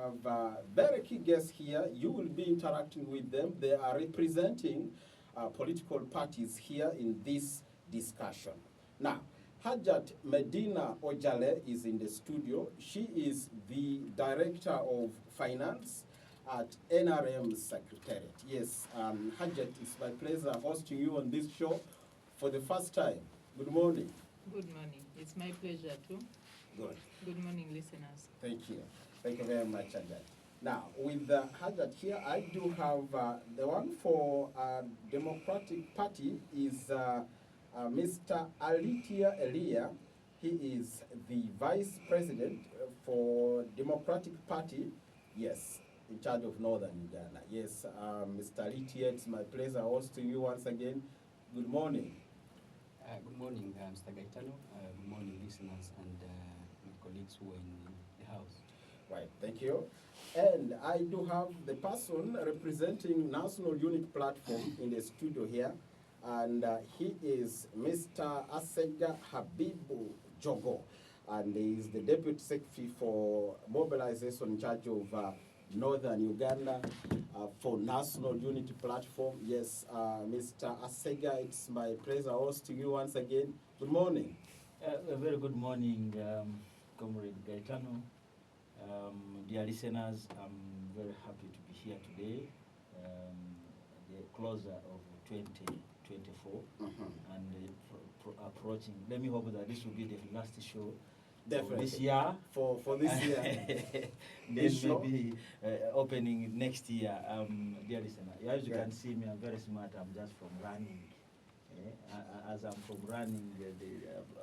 have very key guests here. You will be interacting with them. They are representing political parties here in this discussion. Now, Hajjat Medina Ojale is in the studio. She is the Director of Finance at NRM Secretariat. Yes, Hajjat, it's my pleasure hosting you on this show for the first time. Good morning. Good morning. It's my pleasure too. Good. Good morning, listeners. Thank you. Thank you very much, Hajjat. Now, with Hajjat here, I do have the one for Democratic Party is Mr. Alitia-Dp. He is the Vice President for Democratic Party, yes, in charge of Northern Uganda. Yes, Mr. Alitia, it's my pleasure hosting you once again. Good morning. Good morning, Mr. Gaetano. Good morning, listeners and my colleagues who are in the house. Right, thank you. And I do have the person representing National Unit Platform in the studio here, and he is Mr. Asega-Nup Jogo, and he is the Deputy Secretary for Mobilization in charge of Northern Uganda for National Unity Platform. Yes, Mr. Asega, it's my pleasure hosting you once again. Good morning. A very good morning, Comrade Gaetano. Dear listeners, I'm very happy to be here today, the closer of 2024, and approaching. Let me hope that this will be the last show. Definitely. This year. For this year. Then maybe opening next year. Dear listener, as you can see me, I'm very smart. I'm just from running. As I'm from running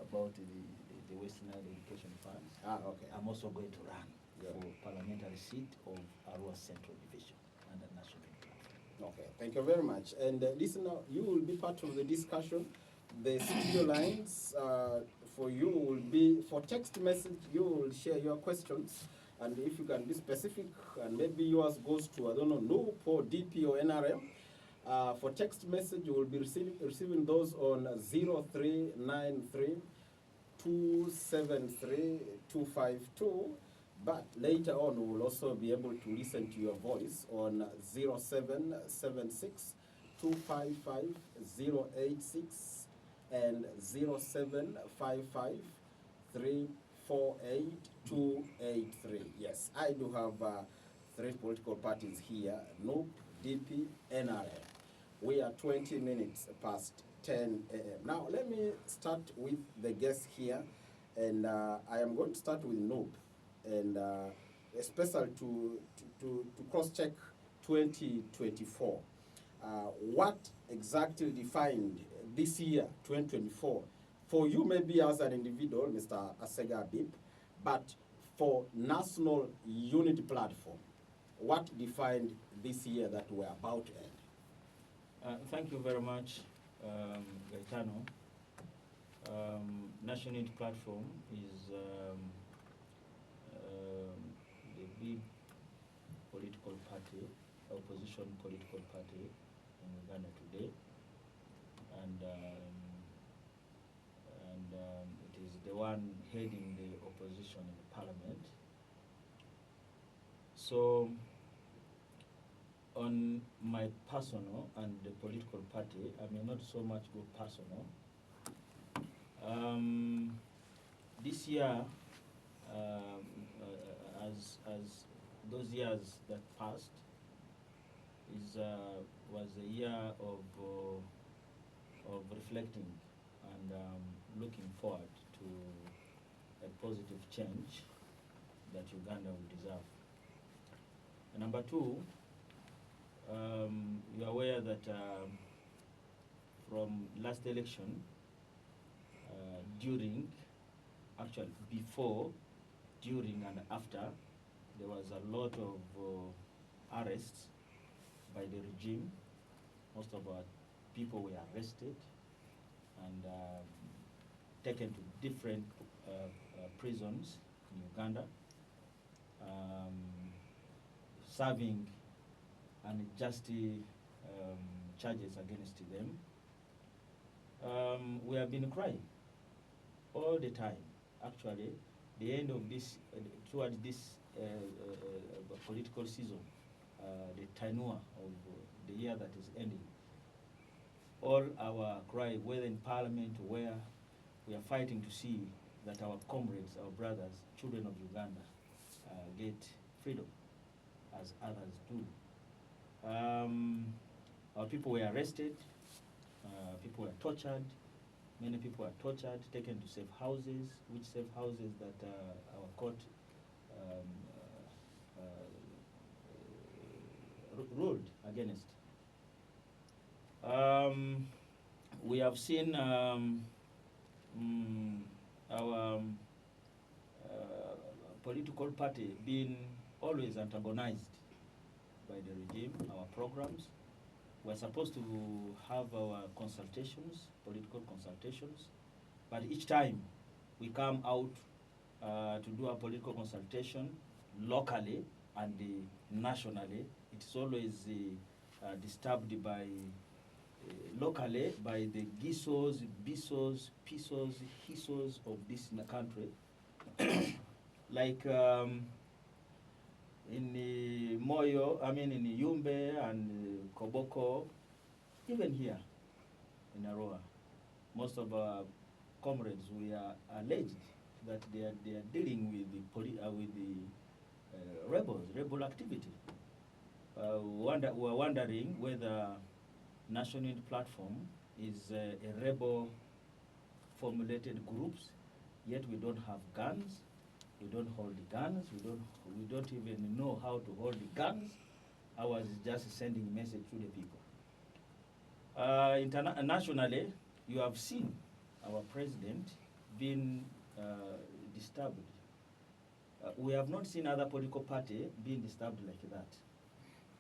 about the Western Education Funds. Okay. I'm also going to run for parliamentary seat of Arua Central Division under National Platform. Okay, thank you very much. And listener, you will be part of the discussion. The studio lines for you will be, for text message, you will share your questions. And if you can be specific, and maybe yours goes to, I don't know, NUP or DP or NRM. For text message, you will be receiving those on 0393 273 252. But later on, we will also be able to listen to your voice on 0776 255 086 and 0755 348 283. Yes, I do have three political parties here, NUP, DP, NRM. We are 20 minutes past 10 a.m. Now, let me start with the guests here, and I am going to start with NUP, and especially to cross-check 2024. What exactly defined this year, 2024, for you maybe as an individual, Mr. Asega-Nup, but for National Unity Platform, what defined this year that we're about to end? Thank you very much, Gaetano. National Unity Platform is the big political party, opposition political party in Uganda today, and it is the one heading the opposition in the parliament. So, on my personal and the political party, I may not so much go personal. This year, as those years that passed, was a year of reflecting and looking forward to a positive change that Uganda will deserve. And number two, you are aware that from last election, actually before, during and after, there was a lot of arrests by the regime. Most of our people were arrested and taken to different prisons in Uganda, serving unjust charges against them. We have been crying all the time. Actually, the end of this, towards this political season, the tenure of the year that is ending. All our cry, whether in parliament or where, we are fighting to see that our comrades, our brothers, children of Uganda, get freedom as others do. Our people were arrested, people were tortured, many people were tortured, taken to safe houses, which safe houses that our court ruled against. We have seen our political party being always antagonized by the regime, our programs. We're supposed to have our consultations, political consultations, but each time we come out to do a political consultation locally and nationally, it's always disturbed by locally by the gisos, bisos, pisos, hisos of this country. Like in Moyo, in Yumbe and Koboko, even here in Arua, most of our comrades, we are alleged that they are dealing with the rebel activity. We are wondering whether National Unity Platform is a rebel formulated groups, yet we don't have guns, we don't hold the guns, we don't even know how to hold the guns. Ours is just sending a message to the people. Internationally, you have seen our president being disturbed. We have not seen other political party being disturbed like that.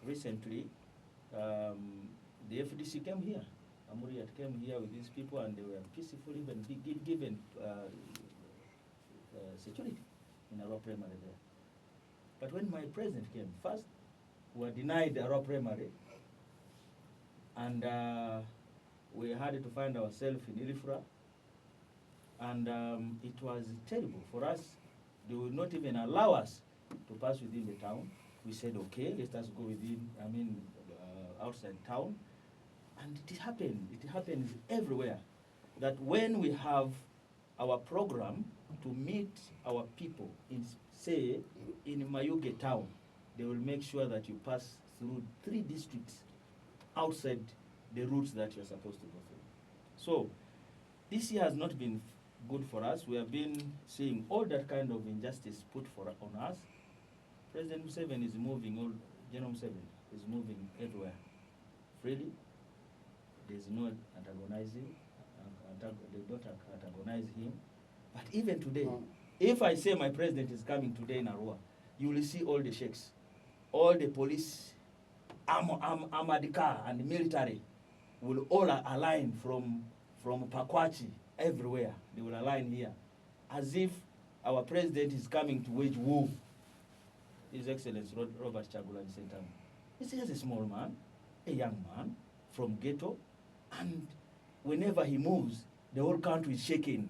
Recently, the FDC came here. Amuriat came here with these people and they were peaceful, even given security in our primary there. But when my president came, first we were denied our primary, and we had to find ourselves in Ilifra, and it was terrible for us. They would not even allow us to pass within the town. We said, okay, let us go within, outside town. And it happens everywhere, that when we have our program to meet our people in, say, in Mayuge town, they will make sure that you pass through 3 districts outside the routes that you're supposed to go through. So this year has not been good for us. We have been seeing all that kind of injustice put on us. President Museveni is moving, General Museveni is moving everywhere freely. There's no antagonizing, they don't antagonize him. But even today, if I say my president is coming today in Arua, you will see all the sheikhs, all the police, armored car and military will all align from Pakwachi everywhere. They will align here, as if our president is coming to wage war. His Excellency Robert Chagulanyi Sentamu. He's just a small man, a young man from ghetto, and whenever he moves, the whole country is shaking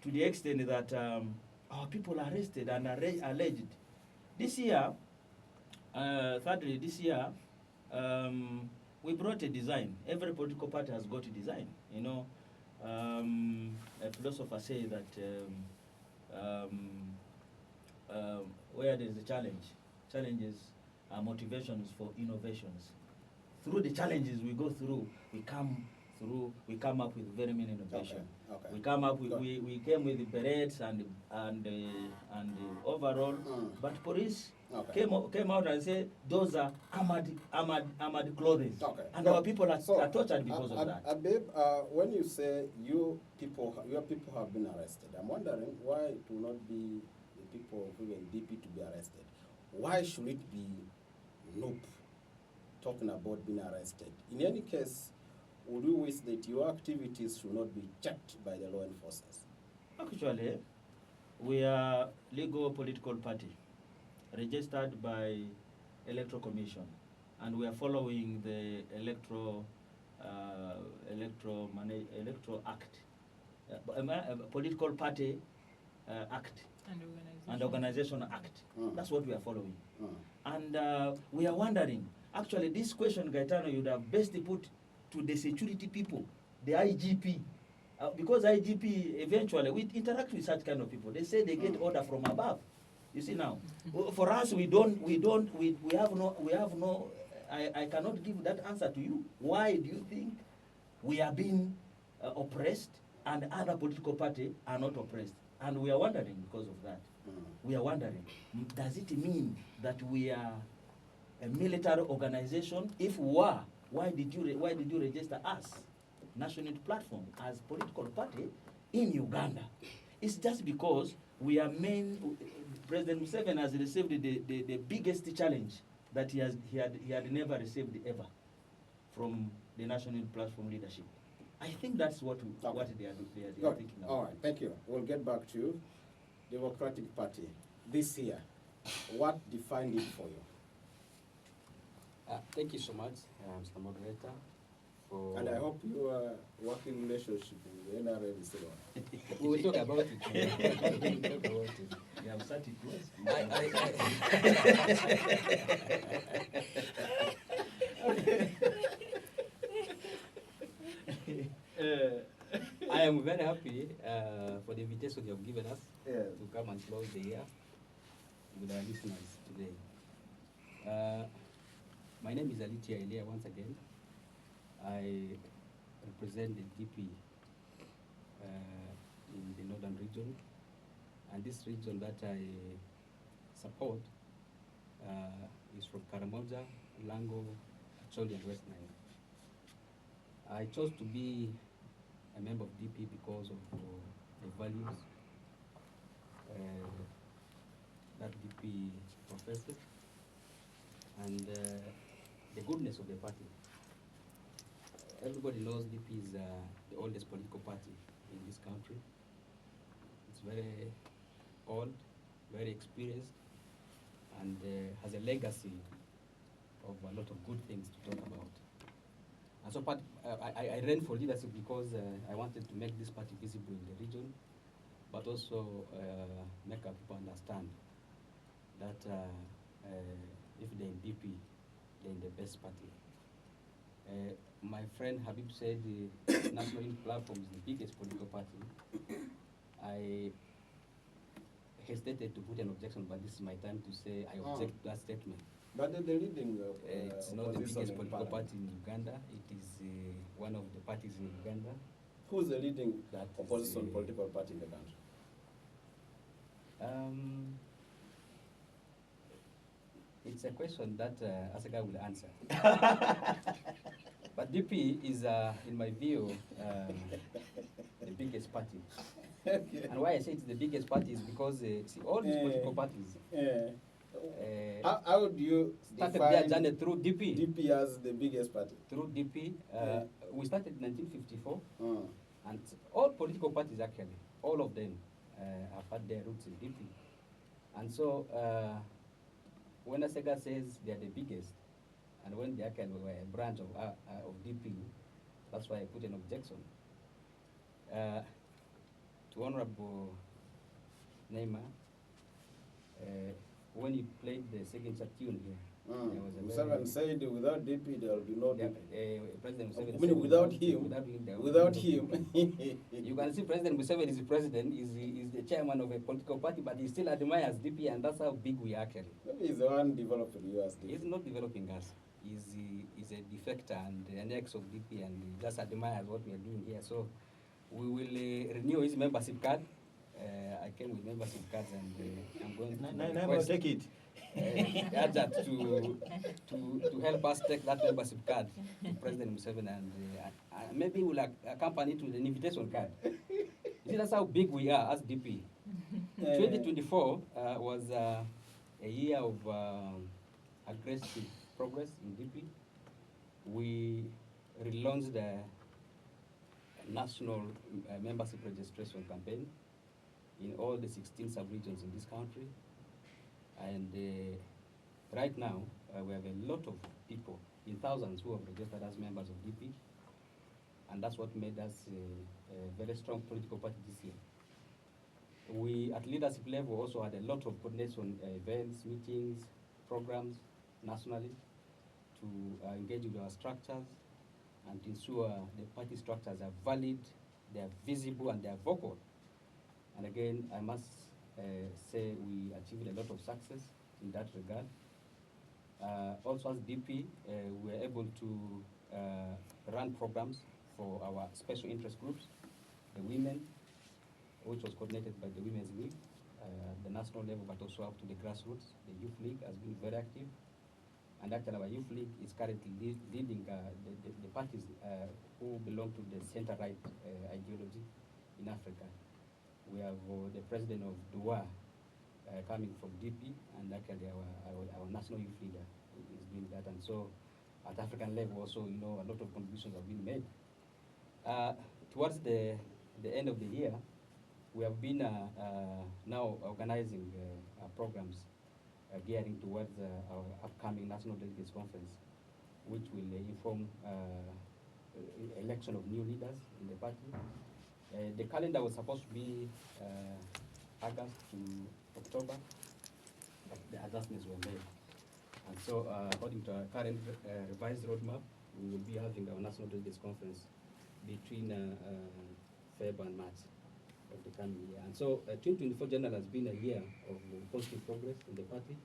to the extent that our people are arrested and are alleged. This year, thirdly, this year, we brought a design. Every political party has got a design. You know, a philosopher says that where there is a challenge, challenges are motivations for innovations. Through the challenges we go through, we come up with very many innovations. Okay. We come up with, we came with the berets and the overall, but police came out and said those are armored clothes, and our people are tortured because of that. Abib, when you say your people have been arrested, I'm wondering why it will not be the people who are in DP to be arrested. Why should it be Nup talking about being arrested? In any case, would you wish that your activities should not be checked by the law enforcers? Actually, we are legal political party registered by Electoral Commission, and we are following the Electoral Act, Political Party Act, and Organization Act. That's what we are following. And we are wondering, actually this question, Gaetano, you'd have best put to the security people, the IGP. Because IGP, eventually, we interact with such kind of people. They say they get order from above. You see now, for us, we have no, I cannot give that answer to you. Why do you think we are being oppressed and other political parties are not oppressed? And we are wondering because of that. We are wondering, does it mean that we are a military organization? If we are, why did you register us, National Unity Platform, as political party in Uganda? It's just because we are President Museveni has received the biggest challenge that he had never received ever from the National Unity Platform leadership. I think that's what they are thinking about. All right, thank you. We'll get back to you. Democratic Party, this year, what defined it for you? Thank you so much, Mr. Moderator. And I hope your working relationship with the NRM is still on. We will talk about it. We will talk about it. You have started twice. I am very happy for the invitation you have given us to come and close the year with our listeners today. My name is Alitia-Dp once again. I represent the DP in the northern region, and this region that I support is from Karamoja, Lango, Acholi, and West Nile. I chose to be a member of DP because of the values that DP professes and the goodness of the party. Everybody knows DP is the oldest political party in this country. It's very old, very experienced, and has a legacy of a lot of good things to talk about. And so I ran for leadership because I wanted to make this party visible in the region, but also make our people understand that if they're in DP, they're in the best party. My friend Habib said the National Unity Platform is the biggest political party. I hesitated to put an objection, but this is my time to say I object to that statement. But the leading it's not the biggest political party in Uganda. It is one of the parties in Uganda. Who's the leading that opposition political party in the country? It's a question that Asega will answer. But DP is, in my view, the biggest party. Okay. And why I say it's the biggest party is because, see, all these political parties how do you started define their journey through DP? DP as the biggest party? Through DP, we started in 1954, and all political parties actually, all of them have had their roots in DP. And so, when Asega says they are the biggest, and when they actually were a branch of DP, that's why I put an objection. To Honorable Neymar, when he played the signature tune here, Museveni said without DP there will be no DP. President Museveni I mean, without him, you can see President Museveni is the president, is the chairman of a political party, but he still admires DP, and that's how big we are actually. Maybe he's the one developing you as DP. He's not developing us. He's a defector and an ex of DP, and he just admires what we are doing here. So we will renew his membership card. I came with membership cards, and I'm going to request take it. Hajjat to help us take that membership card to President Museveni, and maybe we'll accompany it with an invitation card. You see, that's how big we are as DP. 2024 was a year of aggressive progress in DP. We relaunched the national membership registration campaign in all the 16 sub-regions in this country. And right now, we have a lot of people, in thousands, who have registered as members of DP. And that's what made us a very strong political party this year. We, at leadership level, also had a lot of coordination events, meetings, programs nationally to engage with our structures and to ensure the party structures are valid, they are visible, and they are vocal. And again, I must say we achieved a lot of success in that regard. Also as DP, we were able to run programs for our special interest groups, the women, which was coordinated by the Women's League, the national level, but also up to the grassroots. The Youth League has been very active. And actually our Youth League is currently leading the parties who belong to the center-right ideology in Africa. We have the president of DUA coming from DP, and actually our national youth leader is doing that. And so at African level also, a lot of contributions have been made. Towards the end of the year, we have been now organizing programs gearing towards our upcoming National Delegates Conference, which will inform election of new leaders in the party. The calendar was supposed to be August to October, but the adjustments were made. And so, according to our current revised roadmap, we will be having our National Delegates Conference between Feb and March of the coming year. And so, 2024 general has been a year of positive progress in the party.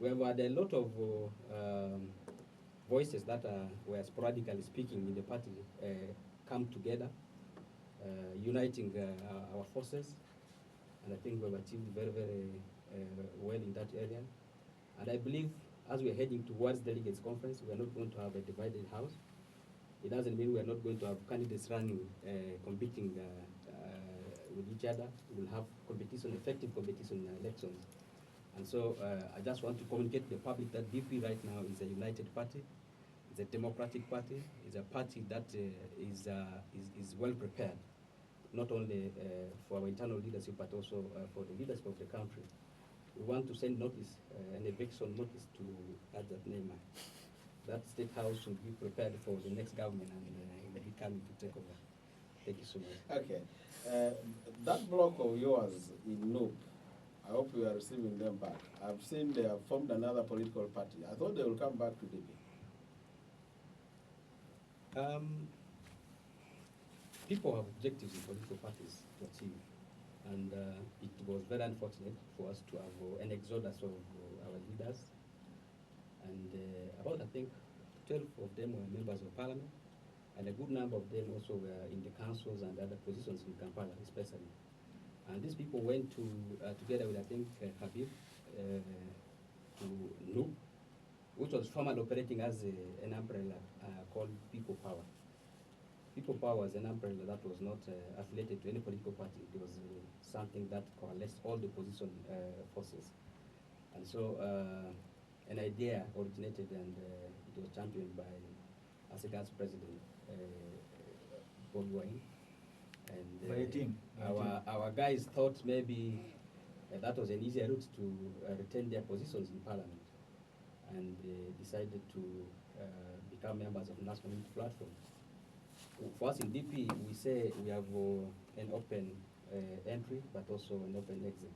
We have had a lot of voices that were sporadically speaking in the party come together, uniting our forces, and I think we've achieved very, very well in that area. And I believe as we're heading towards delegates conference, we're not going to have a divided house. It doesn't mean we're not going to have candidates running, competing with each other. We'll have competition, effective competition in elections. And so I just want to communicate to the public that DP right now is a united party. It's a democratic party. It's a party that is well prepared, not only for our internal leadership, but also for the leadership of the country. We want to send notice, an eviction notice to Hajjat. That state house should be prepared for the next government and will be coming to take over. Thank you so much. Okay. That block of yours in Nope, I hope you are receiving them back. I've seen they have formed another political party. I thought they will come back to DP. People have objectives in political parties to achieve, and it was very unfortunate for us to have an exodus of our leaders, and about I think 12 of them were members of parliament, and a good number of them also were in the councils and other positions in Kampala especially. And these people went to together with I think Habib to Nup, which was formerly operating as an umbrella called People Power. People Power was an umbrella that was not affiliated to any political party. It was something that coalesced all the opposition forces. And so an idea originated and it was championed by Asega's president, Bob Wine. And our guys thought maybe that was an easier route to retain their positions in parliament, and decided to become members of the National Unity Platform. For us in DP, we say we have an open entry, but also an open exit.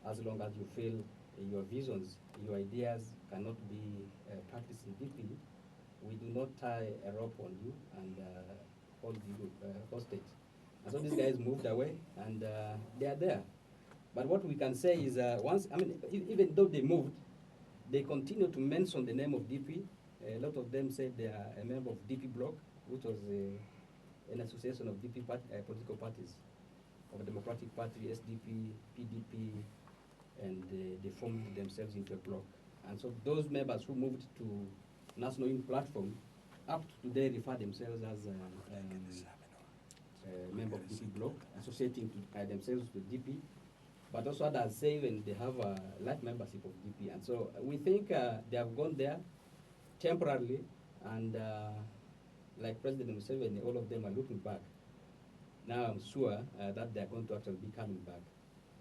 As long as you feel your visions, your ideas cannot be practiced in DP, we do not tie a rope on you and hold you hostage. And so these guys moved away, and they are there. But what we can say is, even though they moved, they continue to mention the name of DP. A lot of them said they are a member of DP Bloc, which was an association of DP political parties, of Democratic Party, SDP, PDP, and they formed themselves into a bloc. And so those members who moved to National Unity Platform, up to today refer themselves as member of DP Bloc, associating to, themselves with DP, but also others say when they have a life membership of DP. And so we think they have gone there temporarily, and like President Museveni, all of them are looking back. Now I'm sure that they are going to actually be coming back.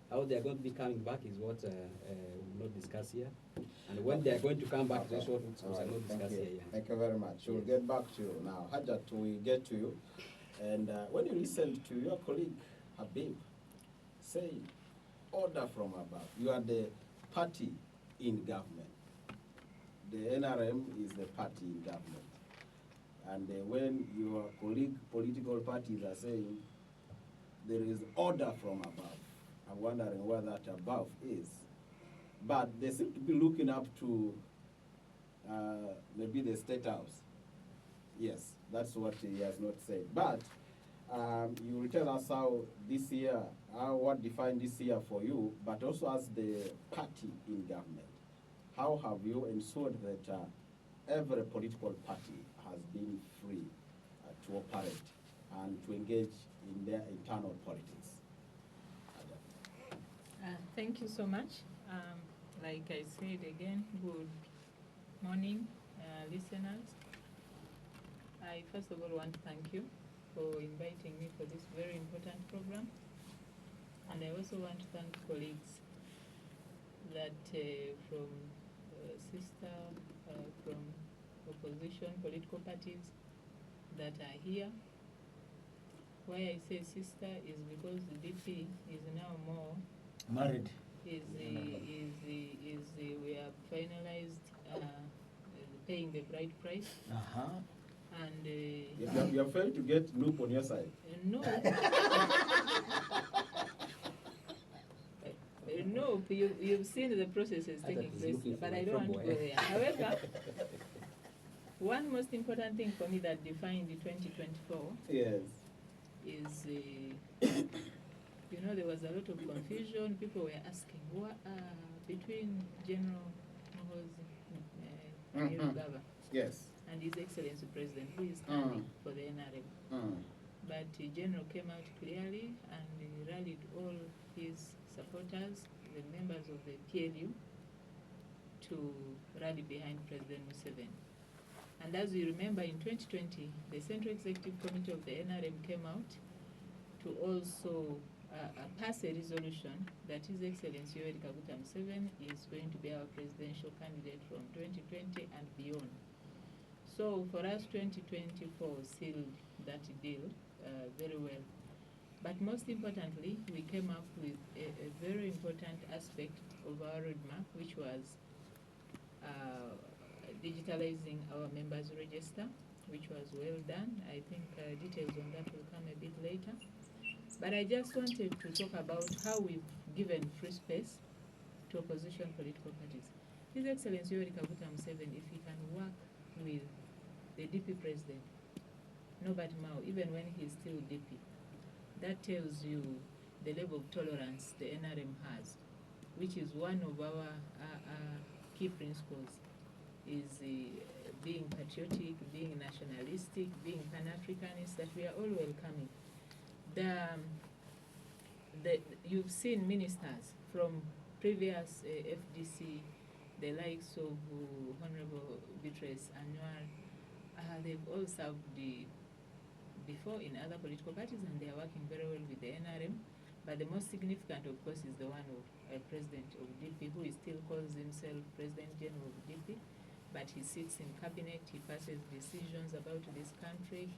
How they are going to be coming back is what we will not discuss here. And when they are going to come back, that's what we will not discuss here. Yeah. Thank you very much. Yes. We'll get back to you now. Hajjat, we get to you. And when you listened to your colleague Habib saying, order from above, you are the party in government. the NRM is the party in government. And when your colleague political parties are saying there is order from above, I'm wondering where that above is. But they seem to be looking up to maybe the State House. Yes, that's what he has not said. But you will tell us how this year, what defined this year for you, but also as the party in government. How have you ensured that every political party has been free to operate and to engage in their internal politics? Thank you so much. Like I said again, good morning, listeners. I first of all want to thank you for inviting me for this very important program. And I also want to thank colleagues that from sister, from opposition political parties that are here. Why I say sister is because the DP is now more Married. We have finalized paying the bride price. And you have failed to get Nup on your side. No. No, you've seen the processes taking place, but I don't want to go there. However, one most important thing for me that defined the 2024 yes. is, there was a lot of confusion. People were asking, what between General Gaba Yes. and His Excellency President, who is standing for the NRM. But General came out clearly and rallied all his supporters, the members of the PLU, to rally behind President Museveni. And as you remember, in 2020, the Central Executive Committee of the NRM came out to also pass a resolution that His Excellency Yoweri Kaguta Museveni is going to be our presidential candidate from 2020 and beyond. So for us, 2024 sealed that deal very well. But most importantly, we came up with a very important aspect of our roadmap, which was digitalizing our members register, which was well done. I think details on that will come a bit later. But I just wanted to talk about how we've given free space to opposition political parties. His Excellency Yoweri Kaguta Museveni, if he can work with the DP president, Norbert Mao, even when he's still DP, that tells you the level of tolerance the NRM has, which is one of our key principles, is being patriotic, being nationalistic, being Pan-Africanist, that we are all welcoming. You've seen ministers from previous FDC, the likes of Honorable Beatrice Anwar, they've all served before in other political parties, and they are working very well with the NRM. But the most significant, of course, is the one of President of DP, who still calls himself President General of DP, but he sits in cabinet, he passes decisions about this country.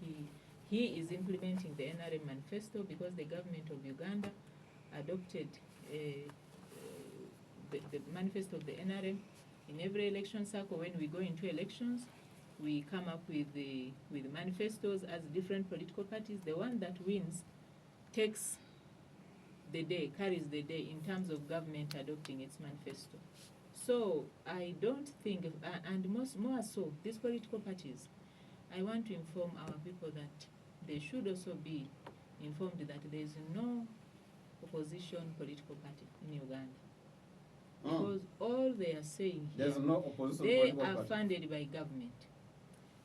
He is implementing the NRM manifesto because the government of Uganda adopted the manifesto of the NRM. In every election cycle, when we go into elections, we come up with manifestos as different political parties. The one that wins takes the day, carries the day in terms of government adopting its manifesto. So I don't think, and more so, these political parties, I want to inform our people that they should also be informed that there is no opposition political party in Uganda. Because all they are saying here, there's no opposition they political are party. funded by government.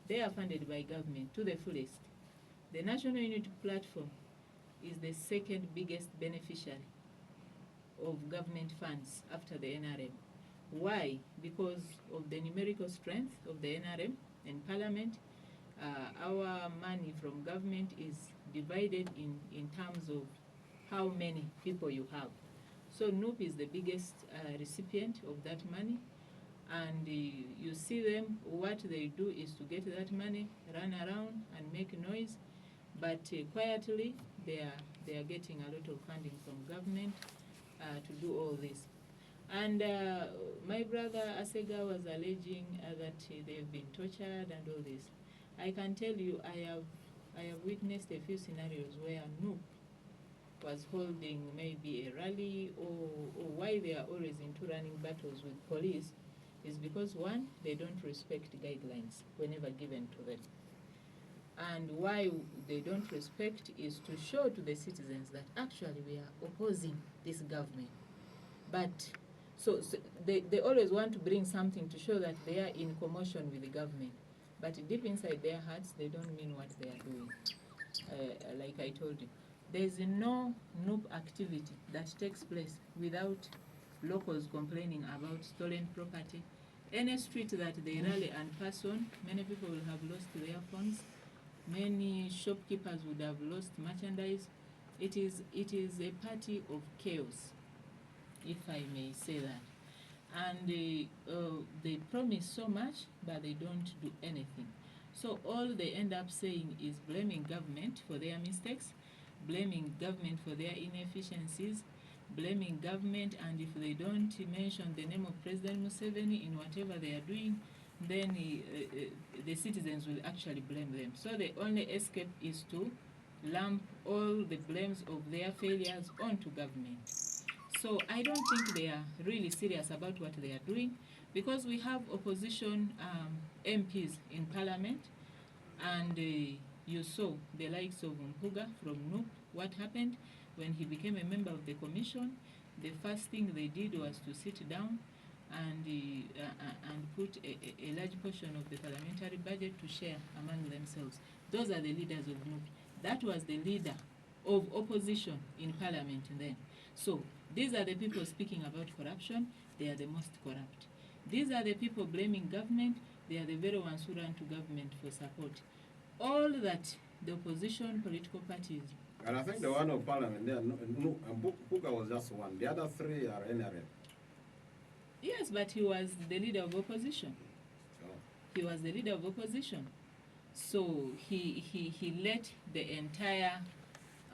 They are funded by government to the fullest. The National Unity Platform is the second biggest beneficiary of government funds after the NRM. Why? Because of the numerical strength of the NRM in Parliament. Our money from government is divided in terms of how many people you have. So NUP is the biggest recipient of that money, and you see them, what they do is to get that money, run around and make noise, but quietly they are getting a lot of funding from government to do all this. And my brother Asega was alleging that they've been tortured and all this. I can tell you, I have witnessed a few scenarios where Nup was holding maybe a rally, or why they are always into running battles with police is because, one, they don't respect guidelines whenever given to them. And why they don't respect is to show to the citizens that actually we are opposing this government. But so they always want to bring something to show that they are in commotion with the government. But deep inside their hearts, they don't mean what they are doing. Like I told you, there is no Nup activity that takes place without locals complaining about stolen property. Any street that they rally and pass on, many people will have lost their phones. Many shopkeepers would have lost merchandise. It is a party of chaos, if I may say that. And they promise so much, but they don't do anything. So all they end up saying is blaming government for their mistakes, blaming government for their inefficiencies, blaming government, and if they don't mention the name of President Museveni in whatever they are doing, then the citizens will actually blame them. So the only escape is to lump all the blames of their failures onto government. So I don't think they are really serious about what they are doing, because we have opposition MPs in parliament, and you saw the likes of Mpuga from Nup. What happened when he became a member of the commission? The first thing they did was to sit down and put a large portion of the parliamentary budget to share among themselves. Those are the leaders of Nup. That was the leader of opposition in parliament then. So these are the people speaking about corruption. They are the most corrupt. These are the people blaming government. They are the very ones who run to government for support. All that the opposition political parties. And I think the one of parliament there, Mpuga was just one. The other three are NRM. Yes, but he was the leader of opposition. Oh. He was the leader of opposition. So he let the entire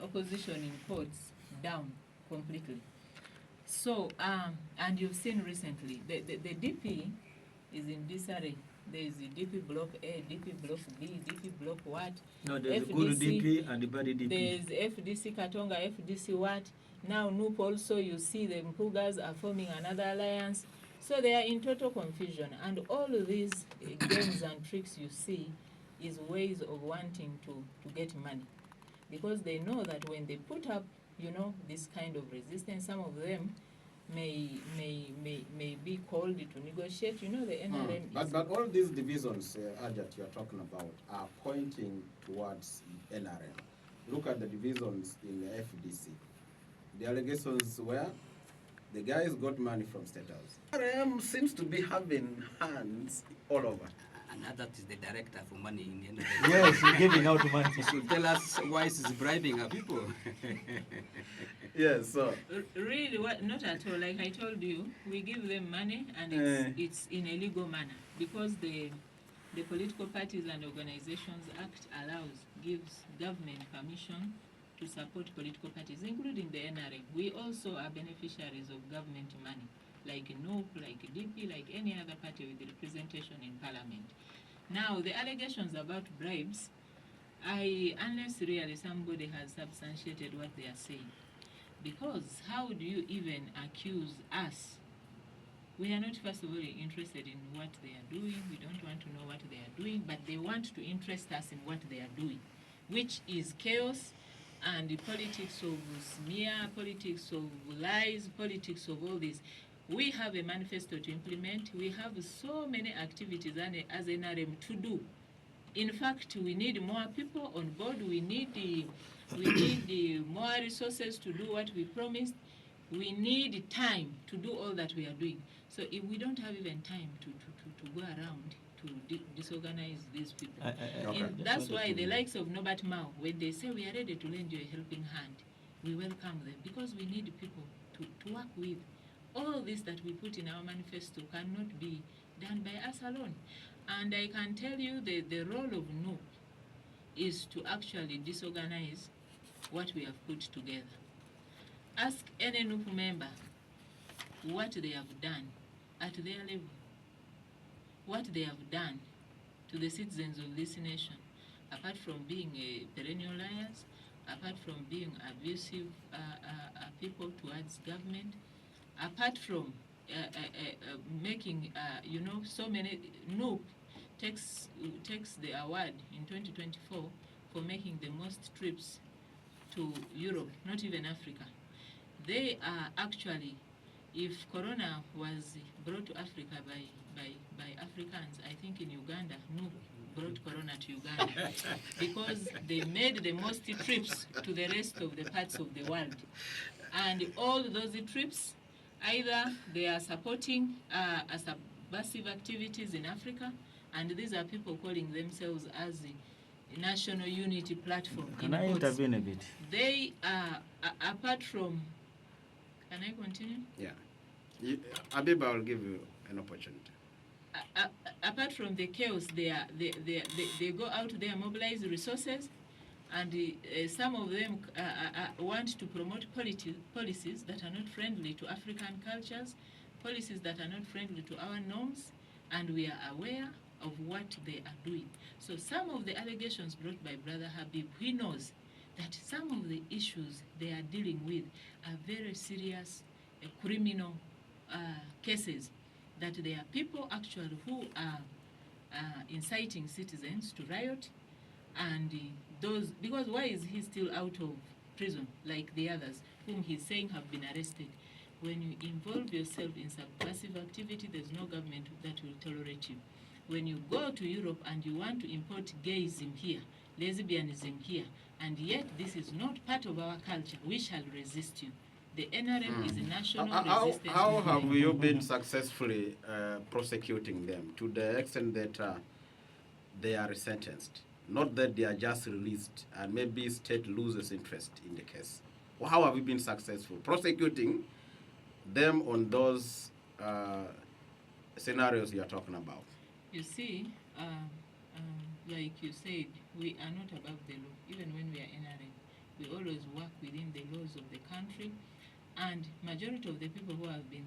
opposition in quotes down completely. So and you've seen recently the DP is in disarray. There is the DP block A, DP block B, DP block what? No, there's FDC, a good DP and the bad DP. There's FDC Katonga, FDC what? Now Nup also, you see the Mpugas are forming another alliance. So they are in total confusion, and all of these games and tricks you see is ways of wanting to get money, because they know that when they put up, this kind of resistance, some of them may be called to negotiate. The NRM. But all these divisions, Hajjat, you are talking about, are pointing towards NRM. Look at the divisions in the FDC. The allegations were the guys got money from State House. NRM seems to be having hands all over. And that is the director for money in the NRM. Yes, he's giving out money. He should tell us why he's bribing our people. Yes, so. Really, not at all. Like I told you, we give them money, and it's in a legal manner, because the Political Parties and Organizations Act gives government permission to support political parties, including the NRM. We also are beneficiaries of government money, like Nup, like DP, like any other party with representation in parliament. Now, the allegations about bribes, unless really somebody has substantiated what they are saying, because how do you even accuse us? We are not, first of all, interested in what they are doing. We don't want to know what they are doing, but they want to interest us in what they are doing, which is chaos and the politics of smear, politics of lies, politics of all this. We have a manifesto to implement. We have so many activities as NRM to do. In fact, we need more people on board. We need more resources to do what we promised. We need time to do all that we are doing. So if we don't have even time to go around to disorganize these people. That's why the likes of Norbert Mao, when they say we are ready to lend you a helping hand, we welcome them, because we need people to work with. All this that we put in our manifesto cannot be done by us alone. And I can tell you the role of Nup is to actually disorganize what we have put together. Ask any Nup member what they have done at their level, what they have done to the citizens of this nation, apart from being perennial liars, apart from being abusive people towards government, apart from making, so many. Nup takes the award in 2024 for making the most trips to Europe, not even Africa. They are actually, if Corona was brought to Africa by Africans, I think in Uganda, Nup brought Corona to Uganda because they made the most trips to the rest of the parts of the world. And all those trips, either they are supporting subversive activities in Africa, and these are people calling themselves as the National Unity Platform. Can I intervene a bit? They are, apart from, can I continue? Yeah. Abib, I will give you an opportunity. Apart from the chaos, they go out there, mobilize resources, and some of them want to promote policies that are not friendly to African cultures, policies that are not friendly to our norms, and we are aware of what they are doing. So some of the allegations brought by Brother Habib, he knows that some of the issues they are dealing with are very serious criminal cases, that there are people actually who are inciting citizens to riot, and those, because why is he still out of prison like the others whom he's saying have been arrested? When you involve yourself in subversive activity, there's no government that will tolerate you. When you go to Europe and you want to import gayism here, lesbianism here, and yet this is not part of our culture, we shall resist you. The NRM is a national resistance. How have you been successfully prosecuting them to the extent that they are sentenced? Not that they are just released and maybe state loses interest in the case. Well, how have you been successful prosecuting them on those scenarios you are talking about? You see, like you said, we are not above the law. Even when we are NRM, we always work within the laws of the country. And majority of the people who have been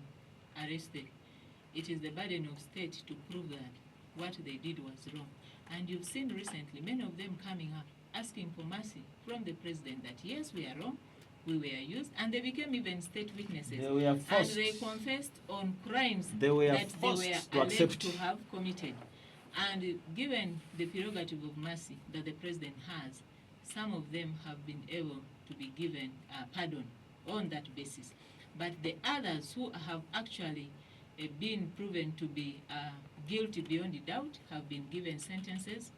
arrested, it is the burden of state to prove that what they did was wrong. And you've seen recently many of them coming up asking for mercy from the president that yes, we are wrong, we were used, and they became even state witnesses. They were forced. And they confessed on crimes They were that they forced were to alleged accept. to have committed. And given the prerogative of mercy that the president has, some of them have been able to be given pardon on that basis. But the others who have actually been proven to be guilty beyond a doubt have been given sentences.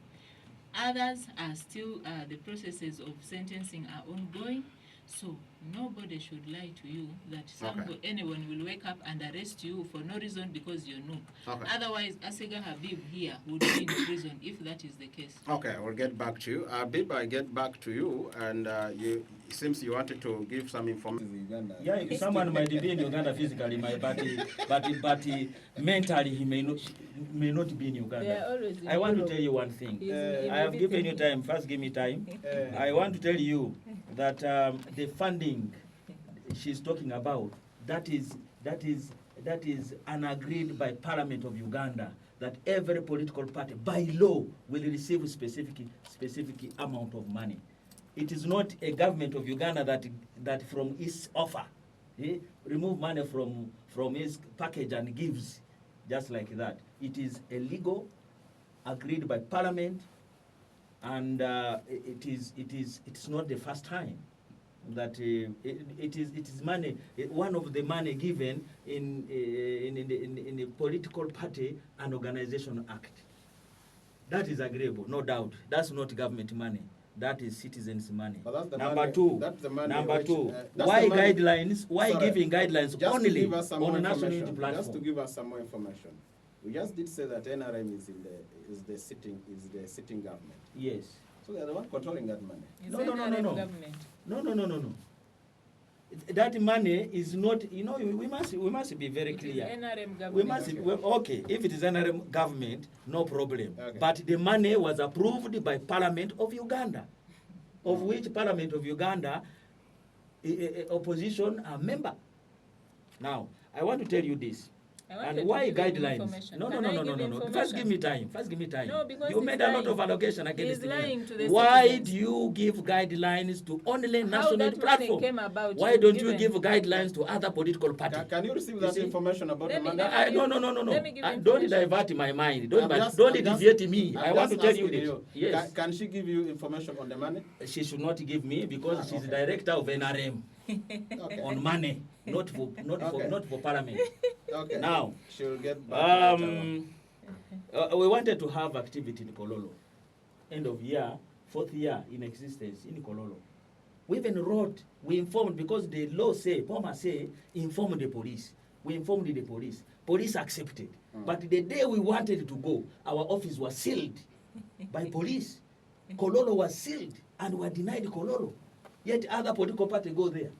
Others are still, the processes of sentencing are ongoing. So nobody should lie to you that anyone will wake up and arrest you for no reason because you know. Okay. Otherwise, Asega-Habib here would be in prison if that is the case. Okay, we'll get back to you. Habib, I get back to you, and it seems you wanted to give some information. Yeah, someone might be in Uganda physically, but mentally he may not be in Uganda. I want to tell you one thing. I have given you time. First, give me time. I want to tell you that the funding she's talking about, that is unagreed by Parliament of Uganda, that every political party by law will receive a specific amount of money. It is not a government of Uganda that from its offer remove money from its package and gives just like that. It is illegal, agreed by Parliament, and it's not the first time that it is money. One of the money given in the political party and organization act. That is agreeable, no doubt. That's not government money. That is citizens' money. Number two, why guidelines? Why giving guidelines only on a national unity platform? Just to give us some more information, we just did say that NRM is the sitting government. Yes. So they are the one controlling that money. No. That money is not. We must be very clear. NRM government. We must. Okay, if it is NRM government, no problem. Okay. But the money was approved by Parliament of Uganda, of which Parliament of Uganda, opposition are member. Now, I want to tell you this. I wanted And to why give him guidelines? information. No. Can I give First information? give me time. First give me time. No, because you he's made a lot of lying. allocation against He's me. lying to the Why citizens. do you give guidelines to only How national that money platform? came about, Why you've don't you given- give guidelines to other political parties? Can you receive You that see? information about the Let me- money? let me- No. Let me give Don't information. divert my mind. I'm Don't just- don't I'm just- deviate me. I I'm want to just tell you asking this. Yes. Can she give you information on the money? She should not give me because she's okay. director of NRM Okay. on money, not for parliament. Okay. Now, she'll get back later on. we wanted to have activity in Kololo. End of year, 4th year in existence in Kololo. We even wrote, we informed because the law say, Poma say, inform the police. We informed the police. Police accepted. But the day we wanted to go, our office was sealed by police. Kololo was sealed and we were denied Kololo. Yet other political parties go there.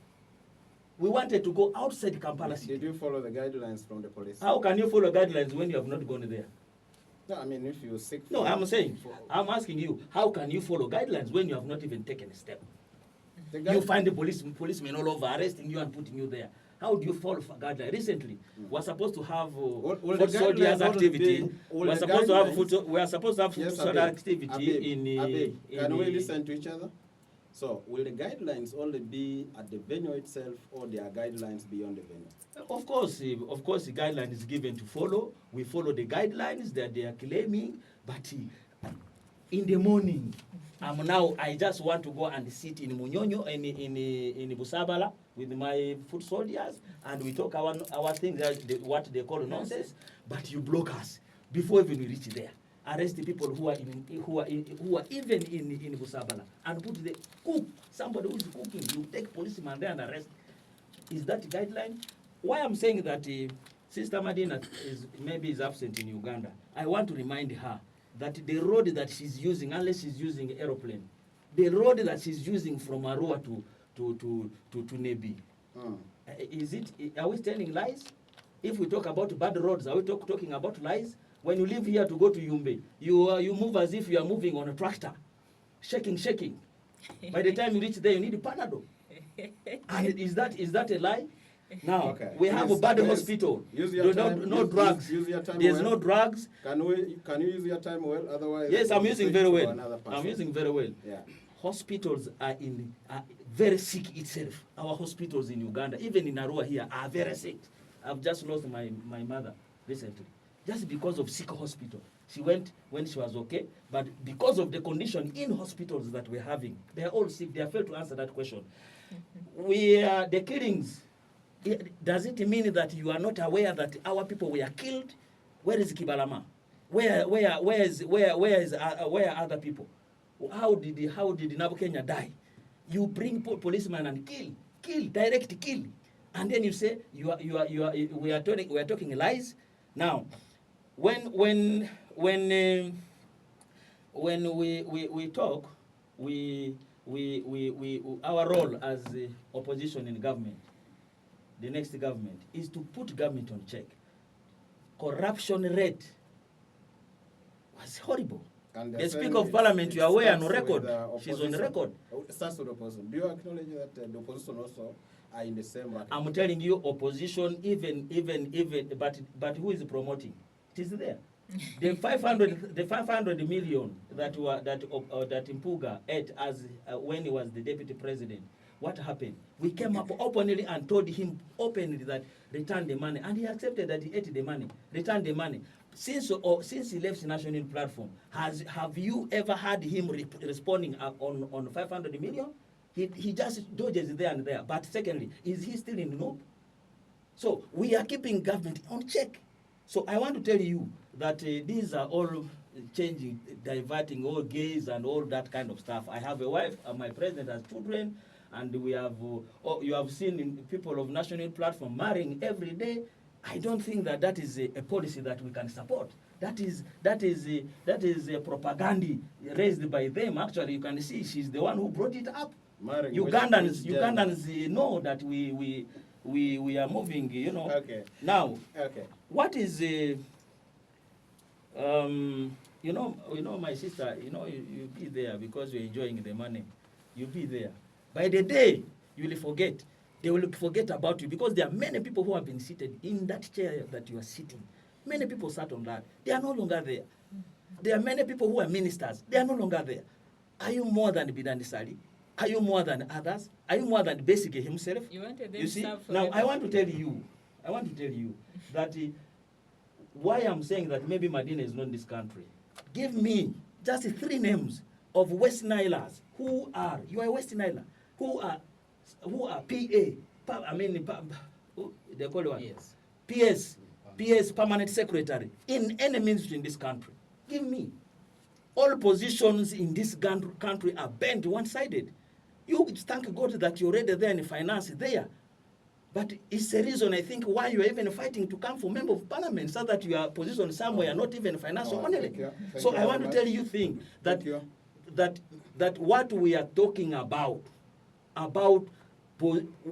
We wanted to go outside Kampala City. Did you follow the guidelines from the police? How can you follow guidelines when you have not gone there? No, I mean, if you seek. No, I'm asking you, how can you follow guidelines when you have not even taken a step? You find the policemen all over arresting you and putting you there. How do you follow guidelines? Recently, we're supposed to have will foot the soldiers guidelines activity. will We're the supposed to have guidelines- we're supposed to have foot Yes, soldier Abib, activity Abib, can we in listen to each other? So, will the guidelines only be at the venue itself, or there are guidelines beyond the venue? Of course, the guideline is given to follow. We follow the guidelines that they are claiming, but in the morning, I just want to go and sit in Munyonyo in Busabala with my foot soldiers, and we talk our things, what they call nonsense. But you block us before even we reach there. Arrest the people who are even in Busabala and put the cook. Somebody who is cooking, you take policeman there and arrest. Is that guideline? Why I'm saying that Sister Medina is absent in Uganda. I want to remind her that the road that she's using, unless she's using aeroplane, the road that she's using from Arua to Nebi, are we telling lies? If we talk about bad roads, are we talking about lies? When you leave here to go to Yumbe, you move as if you are moving on a tractor, shaking. By the time you reach there, you need a Panadol. And is that a lie? Now, Okay. we have a bad hospital. Use your time. No drugs. Use your time There's well. no drugs. Can you use your time well? Otherwise, Yes, I'm we'll using switch very to well. another person. I'm using very well. Yeah. Hospitals are very sick itself. Our hospitals in Uganda, even in Arua here, are very sick. I've just lost my mother recently, just because of sick hospital. She went when she was okay, but because of the condition in hospitals that we're having, they are all sick. They have failed to answer that question. The killings. Does it mean that you are not aware that our people were killed? Where is Kibalama? Where are other people? How did Nabukenya die? You bring policemen and kill, direct kill, and then you say we are talking lies. Now, when we talk, our role as the opposition in government, the next government, is to put government on check. Corruption rate was horrible. And The Speaker of Parliament, you are aware, on record. She's on record. Starts with opposition. Do you acknowledge that the opposition also are in the same bracket? I'm telling you, opposition, even, but who is promoting? It is there. The 500 million that Mpuga ate as when he was the deputy president. What happened? We came up openly and told him openly that return the money, and he accepted that he ate the money, return the money. Since he left the national platform, have you ever heard him responding on 500 million? He just dodges there and there. But secondly, is he still in Nope? So we are keeping government on check. So I want to tell you that these are all changing, diverting, all gays and all that kind of stuff. I have a wife, and my president has children, and we have, you have seen people of national platform marrying every day. I don't think that is a policy that we can support. That is a propaganda raised by them. Actually, you can see she's the one who brought it up. Marrying Ugandans know that we are moving. Okay. Now, Okay. what is my sister, you be there because you're enjoying the money. You be there. By the day, you will forget. They will forget about you because there are many people who have been seated in that chair that you are sitting. Many people sat on that. They are no longer there. There are many people who are ministers. They are no longer there. Are you more than Bidani Sali? Are you more than others? Are you more than Besige himself? You wanted them You to see, serve now forever. I want to tell you that why I'm saying that maybe Medina is not in this country. Give me just 3 names of West Nilers who are, you are West Niler, who are they call it what? PS, permanent secretary in any ministry in this country. Give me. All positions in this country are bent one-sided. You thank God that you're already there in finance there. But it's a reason, I think, why you're even fighting to come for member of parliament, so that you are positioned somewhere, not even financial only. So I want to tell you that what we are talking about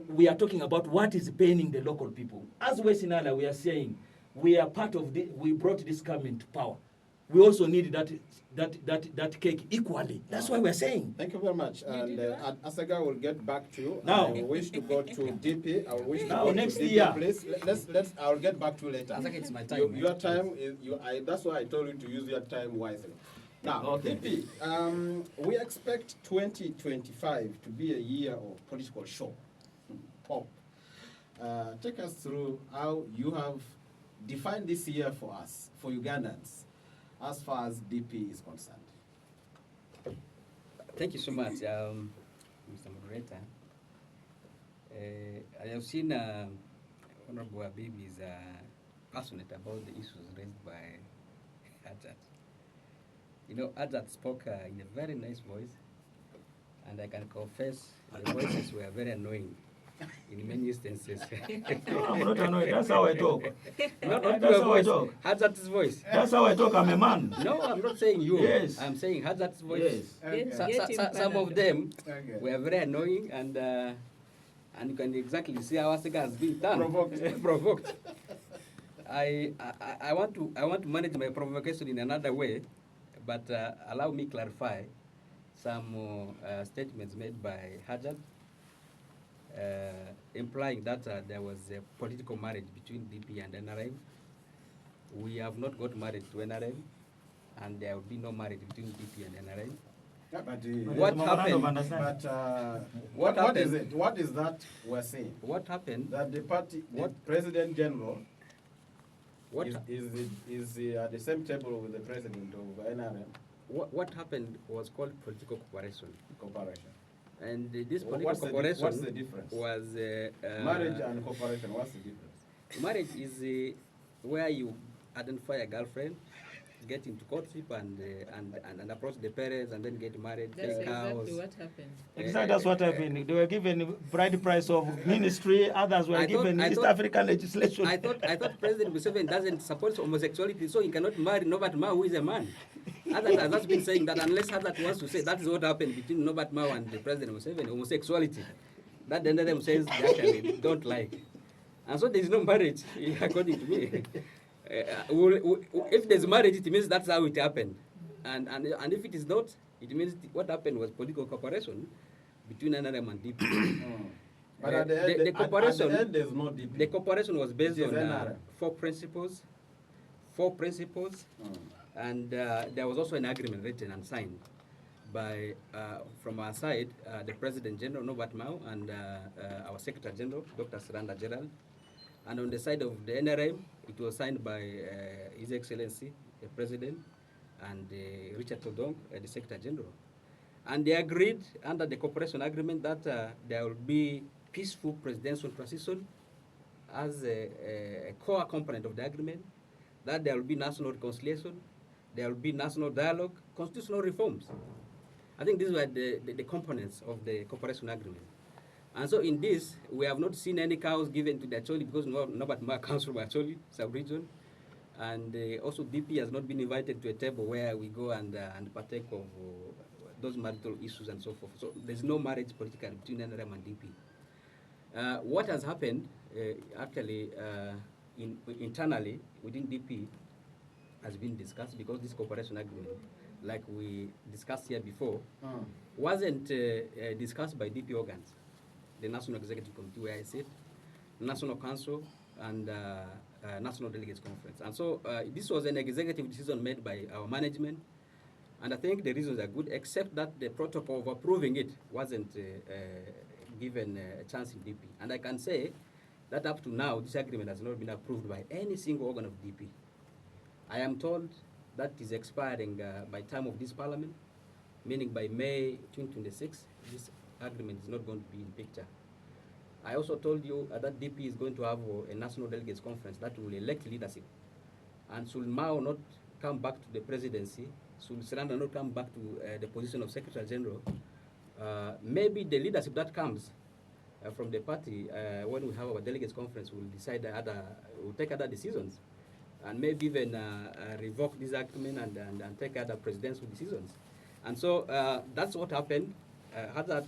we are talking about what is paining the local people. As West Nile, we are saying we are part of we brought this government to power. We also need that cake equally. That's why we're saying. Thank you very much. And Asega will get back to you. Now, I wish to go to DP. I wish to now go next to DP, year. please. Let's. I'll get back to you later. Asega, it's my time. Your time is. That's why I told you to use your time wisely. Now, Okay. DP. We expect 2025 to be a year of political show. Pop. Take us through how you have defined this year for us, for Ugandans, as far as DP is concerned. Thank you so much, Mr. Moderator. I have seen Honorable Habib is passionate about the issues raised by Hajjat. You know, Hajjat spoke in a very nice voice, and I can confess the voices were very annoying in many instances. No, I'm not annoyed. That's how I talk. Not That's your how I voice, talk. Hajjat's voice. That's how I talk. I'm a man. No, I'm not saying you. Yes. I'm saying Hajjat's voice. Yes. Some of them Okay. were very annoying, and you can exactly see how Asega has been done. Provoked. Provoked. I want to manage my provocation in another way, but allow me clarify some statements made by Hajjat, implying that there was a political marriage between DP and NRM. We have not got married to NRM, and there will be no marriage between DP and NRM. Yeah, but, What happened? What is it? What is that we're saying? What happened? That the party, What? President General, What is at the same table with the president of NRM what happened was called political cooperation, Corporation. and this political What's cooperation the difference? was Marriage and cooperation. What's the difference? marriage is where you identify a girlfriend, get into courtship, and approach the parents, and then get married. That's take house. exactly what happened. Exactly, that's what happened. They were given bride price of ministry. Others were given East African legislation. I thought President Museveni doesn't support homosexuality, so he cannot marry Norbert Mao, who is a man. Others have just been saying that unless Hajjat wants to say that is what happened between Norbert Mao and the President Museveni, homosexuality. That the NRM says they actually don't like. And so there is no marriage, according to me. If there's marriage, it means that's how it happened. And if it is not, it means what happened was political cooperation between NRM and DP. But at the end, cooperation, at the end, there's no DP. The cooperation was based on NRM. four principles, and there was also an agreement written and signed by, from our side, the President General Norbert Mao and our Secretary General, Dr. Saranda Gerald. And on the side of the NRM, it was signed by His Excellency, the President, and Richard Todong, the Secretary General. And they agreed under the cooperation agreement that there will be peaceful presidential transition as a core component of the agreement, that there will be national reconciliation, there will be national dialogue, constitutional reforms. I think these were the components of the cooperation agreement. And so in this, we have not seen any cows given to the Acholi, because Norbert Mao comes from Acholi sub-region. And also DP has not been invited to a table where we go and partake of those marital issues and so forth. So there's no marriage politically between NRM and DP. What has happened, actually, internally within DP has been discussed, because this cooperation agreement, like we discussed here before, wasn't discussed by DP organs. the National Executive Committee where I sit, National Council, and National Delegates Conference. And so this was an executive decision made by our management, and I think the reasons are good, except that the protocol of approving it wasn't given a chance in DP. And I can say that up to now, this agreement has not been approved by any single organ of DP. I am told that is expiring by time of this parliament, meaning by May 2026, this agreement is not going to be in picture. I also told you that DP is going to have a national delegates conference that will elect leadership. And should Mao not come back to the presidency, should Seranda not come back to the position of Secretary General, maybe the leadership that comes from the party when we have our delegates conference will decide will take other decisions, and maybe even revoke this agreement and take other presidential decisions. And so that's what happened. Hajjat,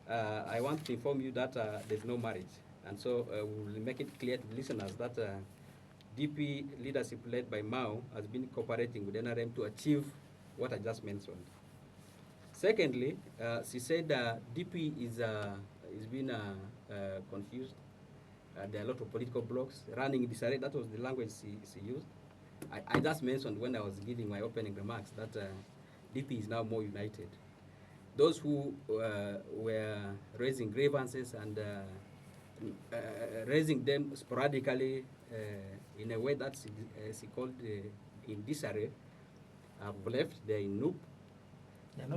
I want to inform you that there's no marriage. And so we'll make it clear to listeners that DP leadership led by Mao has been cooperating with NRM to achieve what I just mentioned. Secondly, she said DP is being confused. There are a lot of political blocks running in disarray. That was the language she used. I just mentioned when I was giving my opening remarks that DP is now more united. Those who were raising grievances and raising them sporadically in a way that she called in disarray have left. They're in Nup.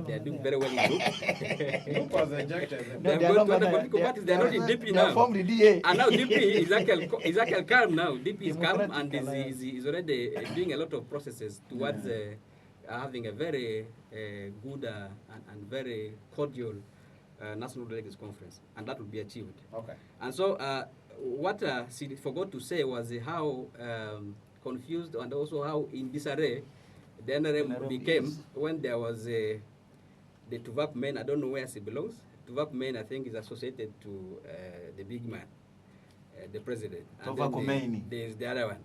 They're doing very well in Nup. Nup was ejected. They're going to other political parties. They're not in DP now. Formed the DA. And now DP is actually calm now. DP is calm and is already doing a lot of processes towards having a very good and very cordial National Delegates Conference, and that will be achieved. Okay. And so what she forgot to say was how confused and also how in disarray the NRM became when there was the Tuvak man. I don't know where she belongs. Tuvak man, I think, is associated to the big man, the president. Tuvak Khomeini. There's the other one.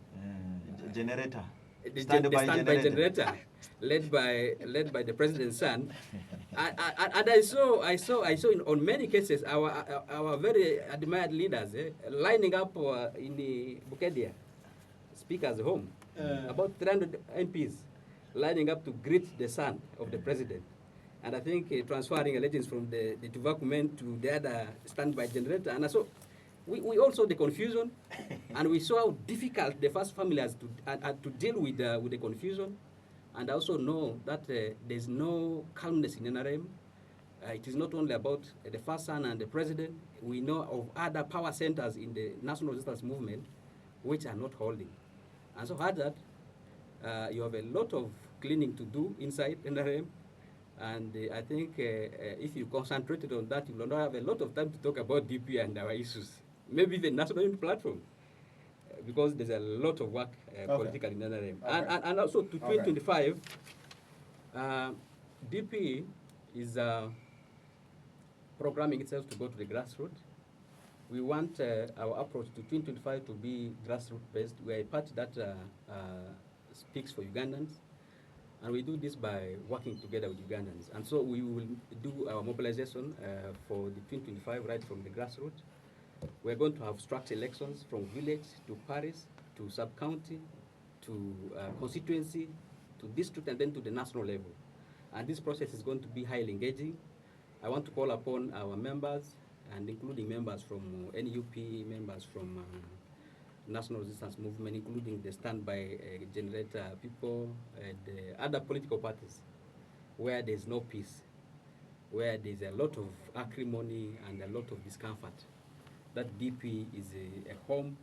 Generator. The standby generator, led by the president's son, and I saw on many cases our very admired leaders lining up in the Bukedia speaker's home, about 300 MPs lining up to greet the son of the president, and I think transferring allegiance from the Tuvak men to the other standby generator, and so. We also the confusion, and we saw how difficult the first family has to deal with the confusion, and I also know that there's no calmness in NRM. It is not only about the first son and the president. We know of other power centers in the national resistance movement which are not holding, and so Hajjat, you have a lot of cleaning to do inside NRM, and I think if you concentrated on that, you will not have a lot of time to talk about DP and our issues. Maybe the national platform, because there's a lot of work politically in NRM. Okay. And also to 2025, DP is programming itself to go to the grassroots. We want our approach to 2025 to be grassroots based. We are a party that speaks for Ugandans, and we do this by working together with Ugandans. And so we will do our mobilization for the 2025 right from the grassroots. We're going to have structured elections from village to parish to sub-county to constituency to district and then to the national level. And this process is going to be highly engaging. I want to call upon our members, and including members from NUP, members from National Resistance Movement, including the standby generator people, and other political parties, where there's no peace, where there's a lot of acrimony and a lot of discomfort. That DP is a home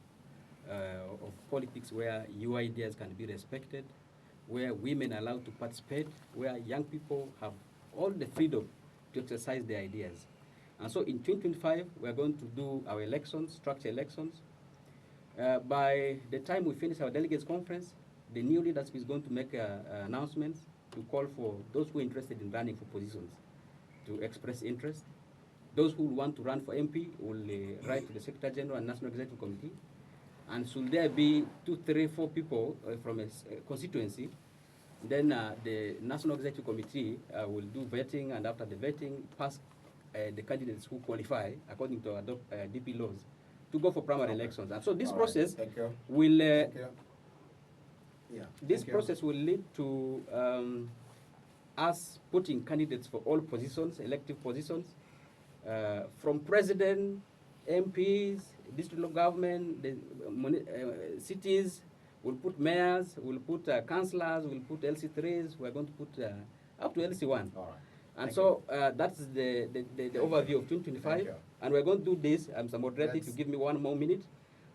of politics where your ideas can be respected, where women are allowed to participate, where young people have all the freedom to exercise their ideas. And so in 2025, we're going to do our elections, structure elections. By the time we finish our delegates conference, the new leadership is going to make announcements to call for those who are interested in running for positions to express interest. Those who want to run for MP will write to the Secretary General and National Executive Committee. And should there be 2, 3, 4 people from a constituency, then the National Executive Committee will do vetting, and after the vetting, pass the candidates who qualify according to our DP laws to go for primary elections. And so this All process right. Thank you. will Thank you. Yeah. this Thank you. process will lead to us putting candidates for all positions, elective positions, from president, MPs, district of government, the cities. We'll put mayors, we'll put councillors, we'll put LC3s. We're going to put up to LC1. All right. And Thank so that's the overview of Thank 2025. you. And we're going to do this. I'm moderating Let's- to give me 1 more minute.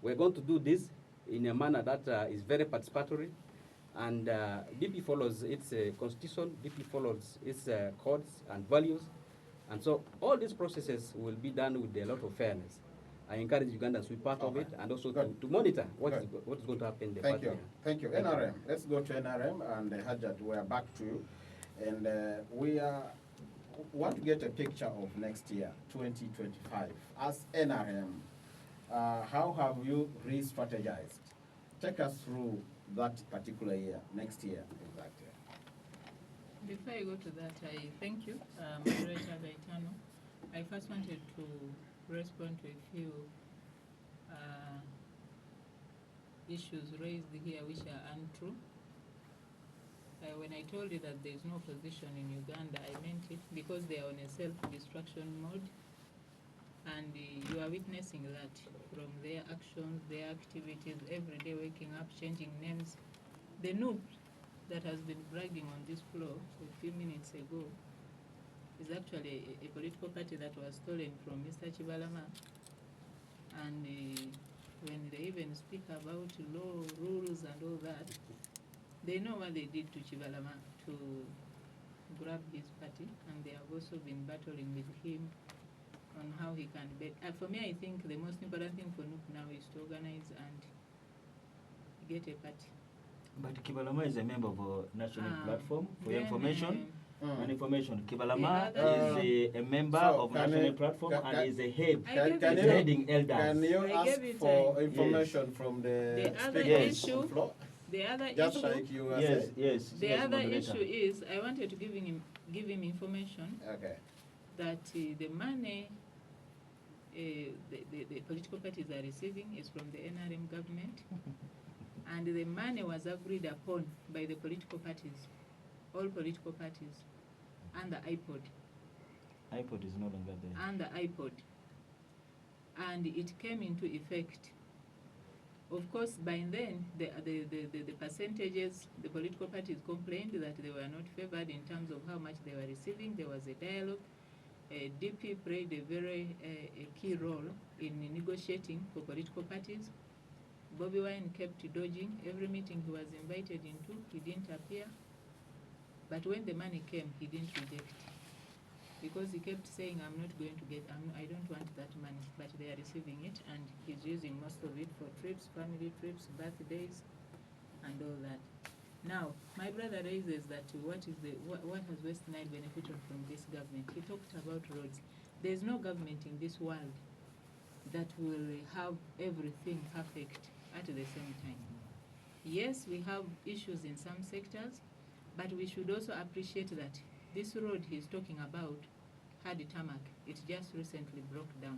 We're going to do this in a manner that is very participatory. And DP follows its constitution, DP follows its codes and values. And so all these processes will be done with a lot of fairness. I encourage Ugandans to be part of it and also to monitor what is going to happen in the Thank party. you. Thank you. Thank you. NRM. Let's go to NRM and Hajjat. We are back to you. And we want to get a picture of next year, 2025. As NRM, how have you re-strategized? Take us through that particular year, next year, exactly. Before I go to that, I thank you, Moderator Gaetano. I first wanted to respond to a few issues raised here which are untrue. When I told you that there is no opposition in Uganda, I meant it because they are on a self-destruction mode, and you are witnessing that from their actions, their activities, every day waking up, changing names. The noob that has been bragging on this floor a few minutes ago is actually a political party that was stolen from Mr. Chibalama. And when they even speak about law, rules and all that, they know what they did to Chibalama to grab his party, and they have also been battling with him on how he can bet. For me, I think the most important thing for NUP now is to organize and get a party. But Kibalama is a member of a national platform for your Then, information. And information. The Kibalama other- is a member So of can national I- platform can- and is a head. I gave Can you you- heading Can elders. you I ask gave you for time. information from the The other speakers issue- on floor? The other Just issue, like you were Yes, saying? yes. the yes, other moderator. issue is I wanted to give him information Okay. that the money the political parties are receiving is from the NRM government, and the money was agreed upon by the political parties, all political parties, and the iPod. iPod is no longer there. And the iPod. And it came into effect. Of course, by then, the percentages, the political parties complained that they were not favored in terms of how much they were receiving. There was a dialogue. DP played a very key role in negotiating for political parties. Bobby Wine kept dodging. Every meeting he was invited into, he didn't appear. But when the money came, he didn't reject. Because he kept saying, I'm not going to get, I don't want that money, but they are receiving it, and he's using most of it for trips, family trips, birthdays, and all that. Now, my brother raises that what has West Nile benefited from this government? He talked about roads. There's no government in this world that will have everything perfect at the same time. Yes, we have issues in some sectors, but we should also appreciate that this road he's talking about had a tarmac. It just recently broke down.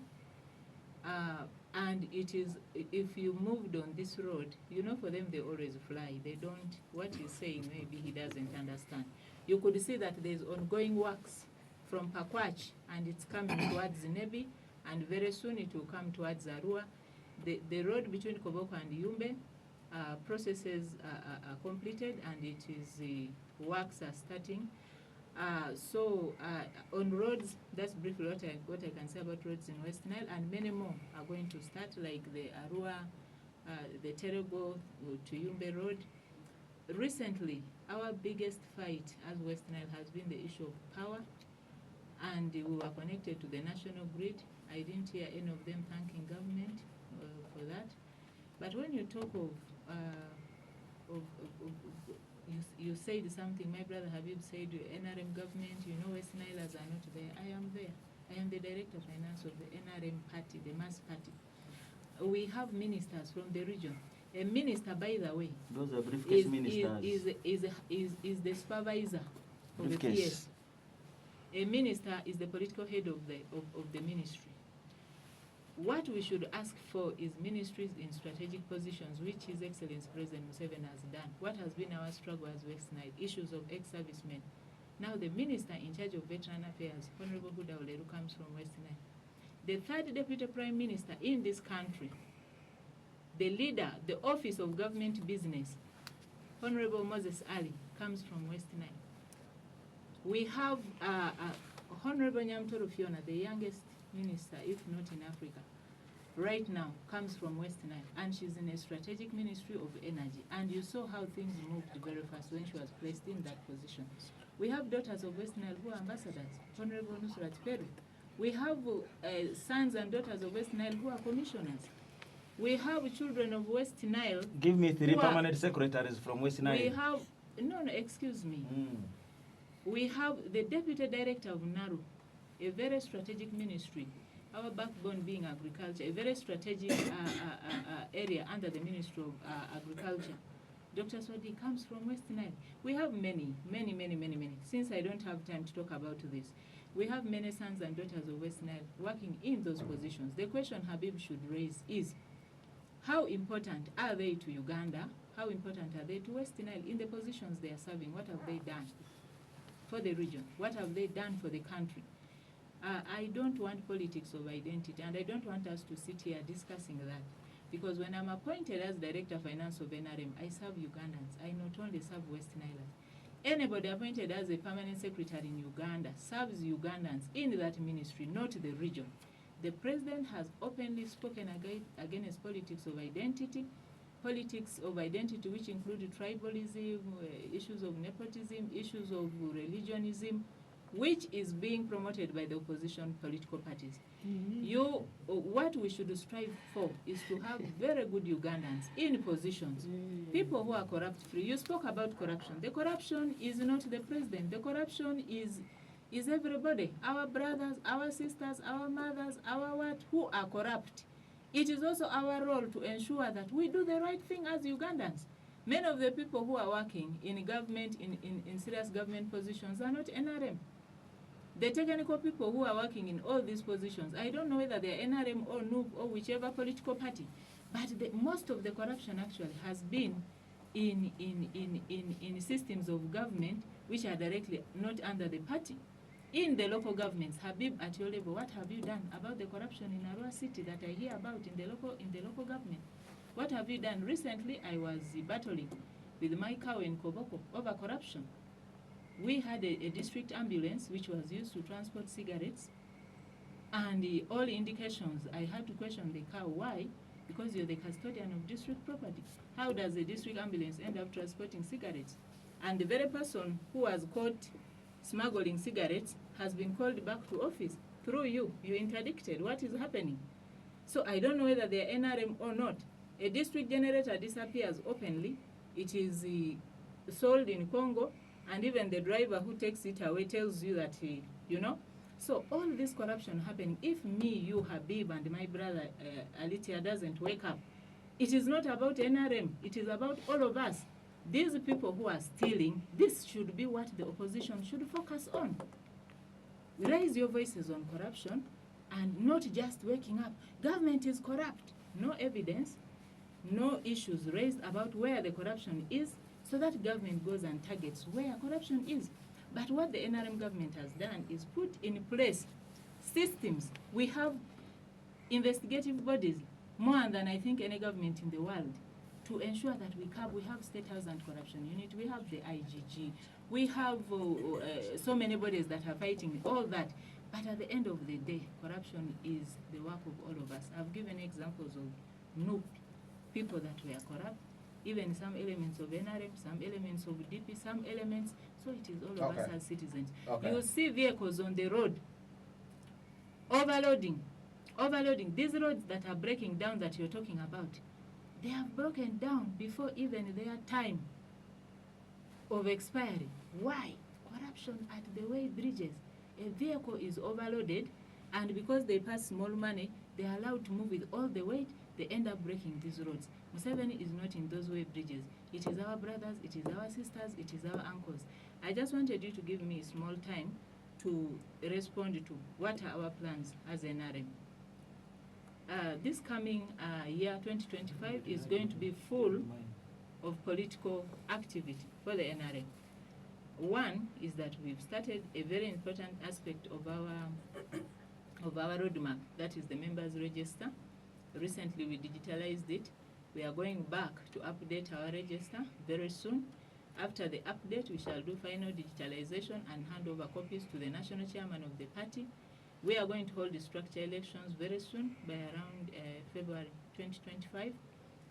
And it is, if you moved on this road, you know, for them they always fly. They don't, what he's saying maybe he doesn't understand. You could see that there's ongoing works from Pakwach, and it's coming towards Nebi, and very soon it will come towards Arua. The road between Koboko and Yumbe, processes are completed, and it is works are starting. On roads, that's briefly what I can say about roads in West Nile, and many more are going to start, like the Arua, the Terego to Yumbe Road. Recently, our biggest fight as West Nile has been the issue of power, and we were connected to the national grid. I didn't hear any of them thanking government for that. But when you talk of you said something, my brother Habib said, NRM government, you know, West Nilers are not there. I am there. I am the director of finance of the NRM party, the mass party. We have ministers from the region. A minister, by the way, Those are briefcase ministers. is the supervisor of the Briefcase. PS. A minister is the political head of the ministry. What we should ask for is ministries in strategic positions, which His Excellency President Museveni has done. What has been our struggle as West Nile? Issues of ex-servicemen. Now the minister in charge of veteran affairs, Honorable Huda Oleru, comes from West Nile. The third deputy prime minister in this country, the leader, the office of government business, Honorable Moses Ali, comes from West Nile. We have Honorable Nyamtoro Fiona, the youngest minister, if not in Africa, right now, comes from West Nile, and she's in a strategic ministry of energy. And you saw how things moved very fast when she was placed in that position. We have daughters of West Nile who are ambassadors, Honorable Nusrat Peru. We have sons and daughters of West Nile who are commissioners. We have children of West Nile. Give me 3 permanent secretaries from West Nile. We have, no, excuse me. We have the deputy director of NARU, a very strategic ministry, our backbone being agriculture, a very strategic area under the Ministry of Agriculture. Dr. Swadi comes from West Nile. We have many. Since I don't have time to talk about this, we have many sons and daughters of West Nile working in those positions. The question Habib should raise is, how important are they to Uganda? How important are they to West Nile in the positions they are serving? What have they done for the region? What have they done for the country? I don't want politics of identity, and I don't want us to sit here discussing that. Because when I'm appointed as Director of Finance of NRM, I serve Ugandans. I not only serve West Nilers. Anybody appointed as a permanent secretary in Uganda serves Ugandans in that ministry, not the region. The President has openly spoken against politics of identity which include tribalism, issues of nepotism, issues of religionism, which is being promoted by the opposition political parties. What we should strive for is to have very good Ugandans in positions, people who are corrupt-free. You spoke about corruption. The corruption is not the president. The corruption is everybody, our brothers, our sisters, our mothers, who are corrupt. It is also our role to ensure that we do the right thing as Ugandans. Many of the people who are working in government, in serious government positions are not NRM. The technical people who are working in all these positions, I don't know whether they're NRM or NUP or whichever political party, but most of the corruption actually has been in systems of government which are directly not under the party. In the local governments, Habib, at your level, what have you done about the corruption in Arua City that I hear about in the local government? What have you done? Recently, I was battling with my cow in Koboko over corruption. We had a district ambulance which was used to transport cigarettes, and all indications, I had to question the cow. Why? Because you're the custodian of district property. How does the district ambulance end up transporting cigarettes? And the very person who was caught smuggling cigarettes has been called back to office through you. You interdicted. What is happening? So I don't know whether they're NRM or not. A district generator disappears openly. It is sold in Congo, and even the driver who takes it away tells you that So all this corruption happening. If me, you, Habib, and my brother Alitia doesn't wake up, it is not about NRM. It is about all of us. These people who are stealing, this should be what the opposition should focus on. Raise your voices on corruption and not just waking up. Government is corrupt. No evidence, no issues raised about where the corruption is, so that government goes and targets where corruption is. But what the NRM government has done is put in place systems. We have investigative bodies, more than I think any government in the world, to ensure that we have State House Anti-Corruption Unit, we have the IGG, we have so many bodies that are fighting all that. But at the end of the day, corruption is the work of all of us. I've given examples of NUP, people that were corrupt, even some elements of NRM, some elements of DP, some elements, so it is all of us as citizens. You see vehicles on the road, overloading. These roads that are breaking down that you're talking about, they have broken down before even their time of expiry. Why? Corruption at the way bridges. A vehicle is overloaded, and because they pass small money, they are allowed to move with all the weight, they end up breaking these roads. Museveni is not in those way bridges. It is our brothers, it is our sisters, it is our uncles. I just wanted you to give me small time to respond to what are our plans as NRM. This coming year, 2025, is going to be full of political activity for the NRM. One is that we've started a very important aspect of our roadmap, that is the members register. Recently we digitalized it. We are going back to update our register very soon. After the update, we shall do final digitalization and hand over copies to the national chairman of the party. We are going to hold the structure elections very soon, by around February 2025.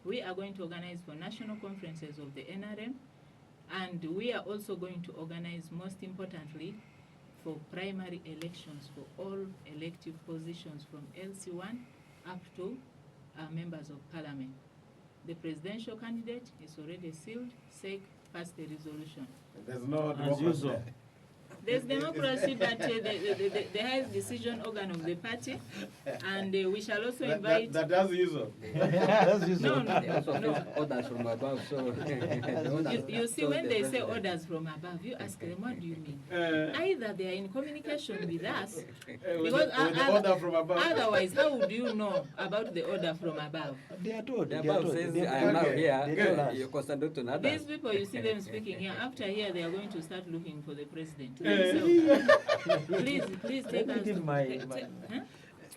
We are going to organize for national conferences of the NRM, and we are also going to organize, most importantly, for primary elections for all elective positions from LC1 up to members of parliament. The presidential candidate is already sealed, SEC passed the resolution. There's no As democracy usual. there. There's democracy, but the highest decision organ of the party, and we shall also invite... That as usual. As usual. They also No. face orders from above, so... You see, when they say orders from above, you ask them, what do you mean? Either they are in communication with us, With because the order from above. otherwise, how would you know about the order from above? They are told. The They are above told. says, They I am now Okay. here, They tell us. you concentrate on others. These people, you see them speaking here. After here, they are going to start looking for the president. Please take Let me us. give my- Huh?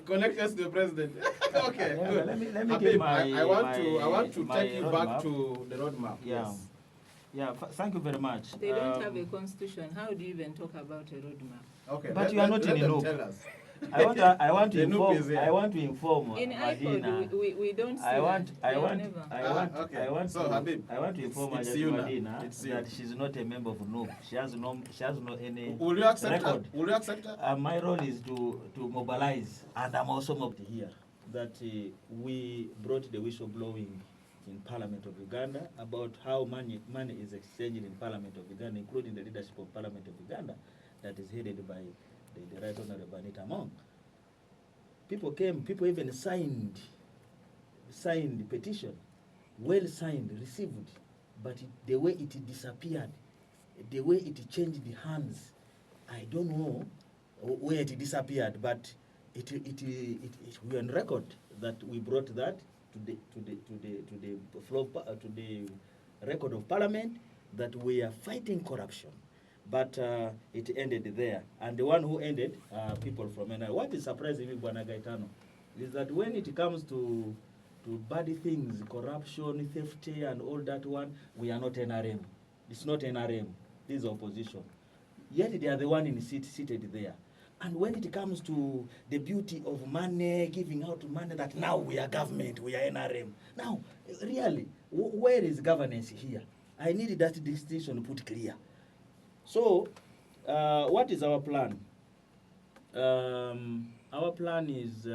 Connect us to the president. Okay, Yeah, good. let me Habib, give my- I want to my take you back roadmap. to the roadmap. Yeah. Yes. Yeah, thank you very much. They don't have a constitution. How do you even talk about a roadmap? Okay. But you are not in them Inup. tell us. I want to The noob is inform. here. I want to inform In Medina. IPOD, we don't see I want, that. I They are want, never. Okay. I want So, to, Habib, I want to inform it's Hajjat you now. Medina It's you. that she's not a member of NUP. She has no any Will you accept record. her? Will you accept her? My role is to mobilize, and I'm also mobbed here, that we brought the whistleblowing in Parliament of Uganda about how money is exchanged in Parliament of Uganda, including the leadership of Parliament of Uganda, that is headed by the Right Honorable Anita Among. People came, people even signed the petition, well signed, received, but the way it disappeared, the way it changed the hands, I don't know where it disappeared, but we on record that we brought that to the record of Parliament, that we are fighting corruption. But it ended there. And the one who ended, people from NRM. What is surprising me, Bwana Gaetano, is that when it comes to bad things, corruption, theft, and all that one, we are not NRM. It's not NRM. This is opposition. Yet they are the one seated there. And when it comes to the beauty of money, giving out money, that now we are government, we are NRM. Now, really, where is governance here? I need that distinction put clear. So, what is our plan? Our plan is,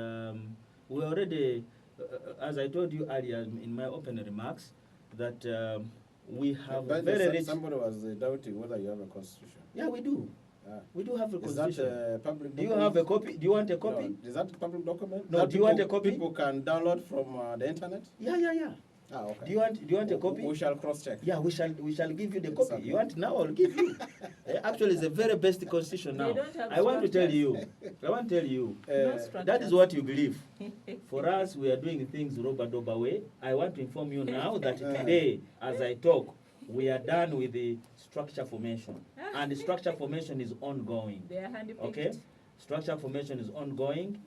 we already, as I told you earlier in my opening remarks, that we have But very some- rich. Somebody was doubting whether you have a constitution. Yeah, we do. Ah. We do have a Is constitution. that a public Do you document? have a copy? Do you want a copy? No. Is that a public document? No, That do you want a people- copy? People can download from the internet? Yeah, yeah, yeah. Ah, okay. Do you want a copy? We shall cross-check. Yeah, we shall give you the It's copy. okay. You want now? I'll give you. Actually, it's the very best constitution now. They don't have I want to tell structures. you. I want to tell you. No That structures. is what you believe. For us, we are doing things Roba-Doba way. I want to inform you now that today, as I talk, we are done with the structure formation. And the structure formation is ongoing. They are handpicked. Okay? Structure formation is ongoing.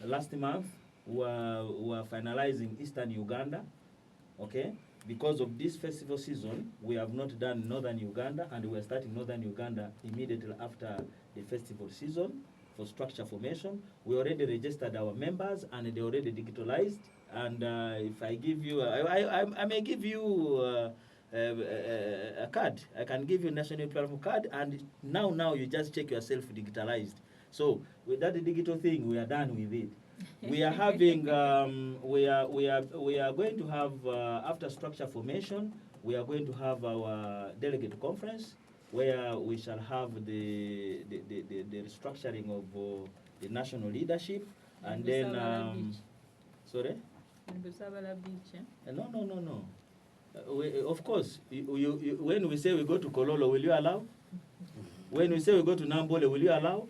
Last month, we were finalizing Eastern Uganda. Okay? Because of this festival season, we have not done Northern Uganda, and we are starting Northern Uganda immediately after the festival season for structure formation. We already registered our members, and they already digitalized. And if I give you, I may give you a card. I can give you a national platform card, and now you just check yourself digitalized. So with that digital thing, we are done with it. We are having, we are going to have after structure formation, we are going to have our delegate conference where we shall have the restructuring of the national leadership, and then Busabala Beach. sorry. In Busabala Beach, eh? No. Of course, when we say we go to Kololo, will you allow? When we say we go to Nambole, will you allow?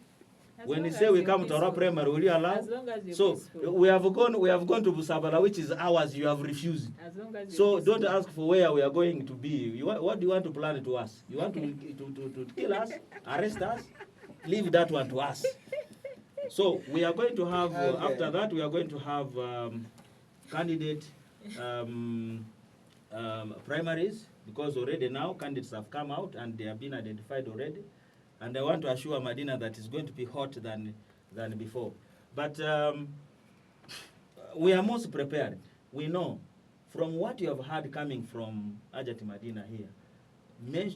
As When we long say as we you're come to our peaceful. primary, will you allow? As long as you're So peaceful. we have gone to Busabala, which is ours. You have refused. As long as So you're don't peaceful. ask for where we are going to be. What do you want to plan to us? You want to kill us, arrest us? Leave that one to us. So we are going to have, Okay. after that, we are going to have candidate primaries, because already now candidates have come out and they have been identified already. And I want to assure Medina that it's going to be hot than before. But we are most prepared. We know from what you have heard coming from Hajjat Medina here,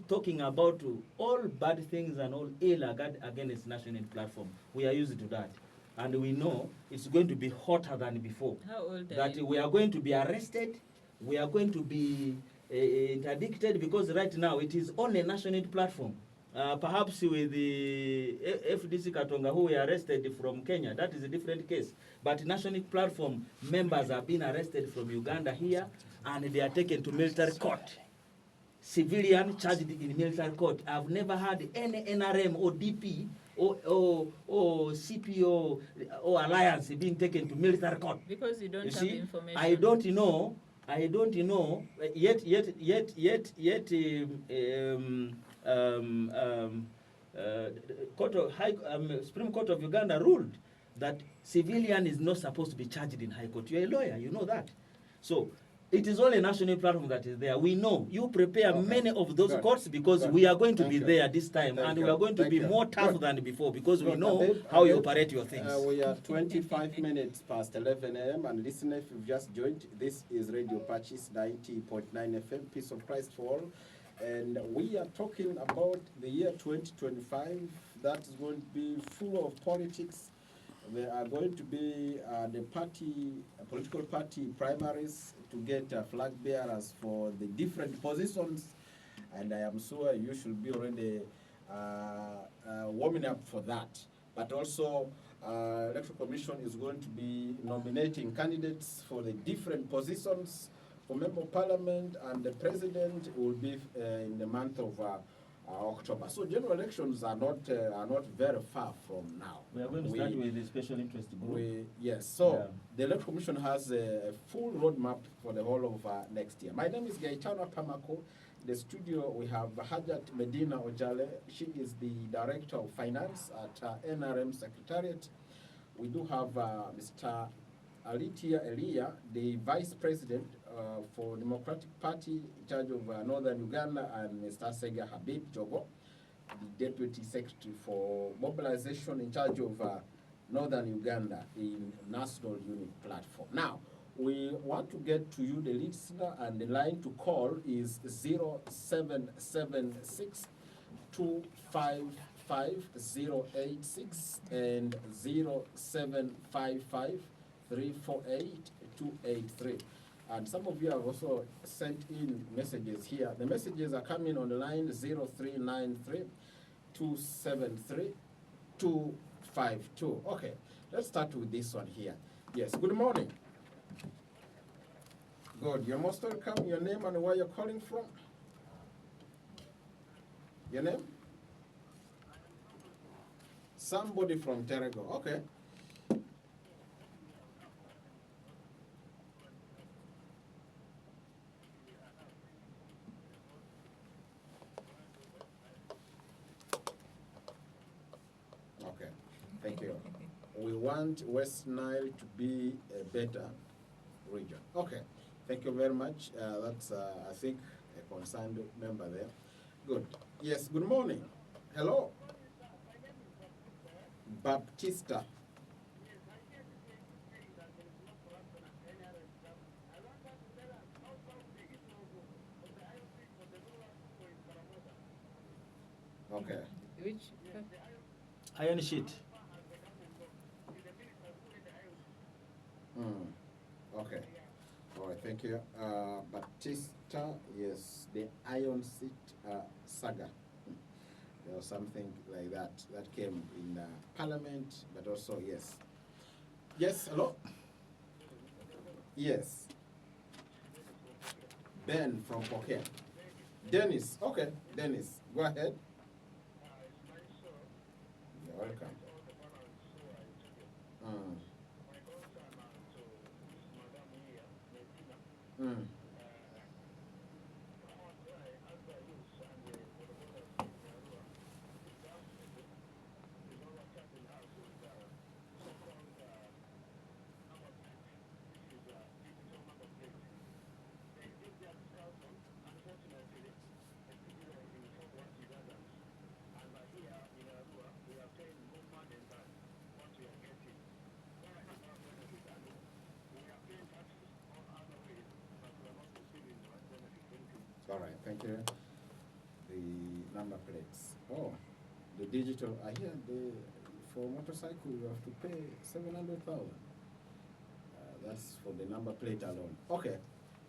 talking about all bad things and all ill against national platform. We are used to that. And we know it's going to be hotter than before. How old are That you? we are going to be arrested, we are going to be interdicted, because right now it is on a national platform. Perhaps with the FDC Katonga, who were arrested from Kenya, that is a different case. But national platform members have been arrested from Uganda here, and they are taken to military court. Civilian charged in military court. I've never had any NRM or DP or CPO or alliance being taken to military court. Because you don't You have see, information. I don't know. Yet, Supreme Court of Uganda ruled that civilian is not supposed to be charged in High Court. You're a lawyer, you know that. So it is only a national platform that is there. We know you prepare Okay. many of those Good. courts, because Good. we are going to Thank be you. there this time, Thank and you. we are going to Thank be you. more tough Good. than before, because we Good. know Abib, how you Abib, operate your things. We are 25 minutes past 11 a.m. and listener, if you've just joined, this is Radio Patches 90.9 FM, Peace of Christ for all. And we are talking about the year 2025 that is going to be full of politics. There are going to be the political party primaries to get flag bearers for the different positions. And I am sure you should be already warming up for that. But also, Electoral Commission is going to be nominating candidates for the different positions for Member of Parliament, and the President will be in the month of October. So general elections are not very far from now. We are going to start with the special interest group. Yes, so Yeah. the Electoral Commission has a full roadmap for the whole of next year. My name is Gaetano Pamako. In the studio, we have Hajjat Medina Ojale. She is the Director of Finance at NRM Secretariat. We do have Mr. Alitia-Dp, the Vice President for Democratic Party in charge of Northern Uganda, and Mr. Asega-Nup Jogo, the Deputy Secretary for Mobilization in charge of Northern Uganda in National Unit Platform. Now, we want to get to you, the listener, and the line to call is 0776 255 086 and 0755 348 283. And some of you have also sent in messages here. The messages are coming on the line 0393 273 252. Okay, let's start with this one here. Yes, good morning. Good, you're most welcome. Your name and where you're calling from? Your name? Somebody from Terego. Okay. Okay, thank you. We want West Nile to be a better region. Okay, thank you very much. That's, I think, a concerned member there. Good. Yes, good morning. Hello. Baptista. Okay. Which? Iron sheet. Okay. All right, thank you. Baptista, yes, the Iron Seat saga. There was something like that that came in Parliament, but also, yes. Yes, hello? Yes. Ben from Pokemon. Dennis, okay, Dennis, go ahead. welcome. Mm. All right, thank you. The number plates. Oh, the digital. I hear for motorcycle you have to pay 700,000. That's for the number plate alone. Okay,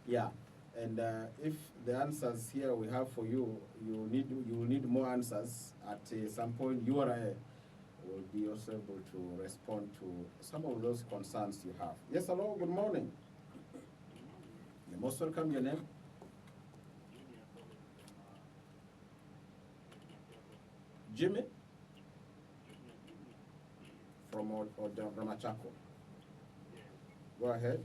yeah. And if the answers here we have for you, you will need more answers at some point. You will be also able to respond to some of those concerns you have. Yes, hello. Good morning. You're most welcome. Your name? Jimmy? From Ramachako. Go ahead.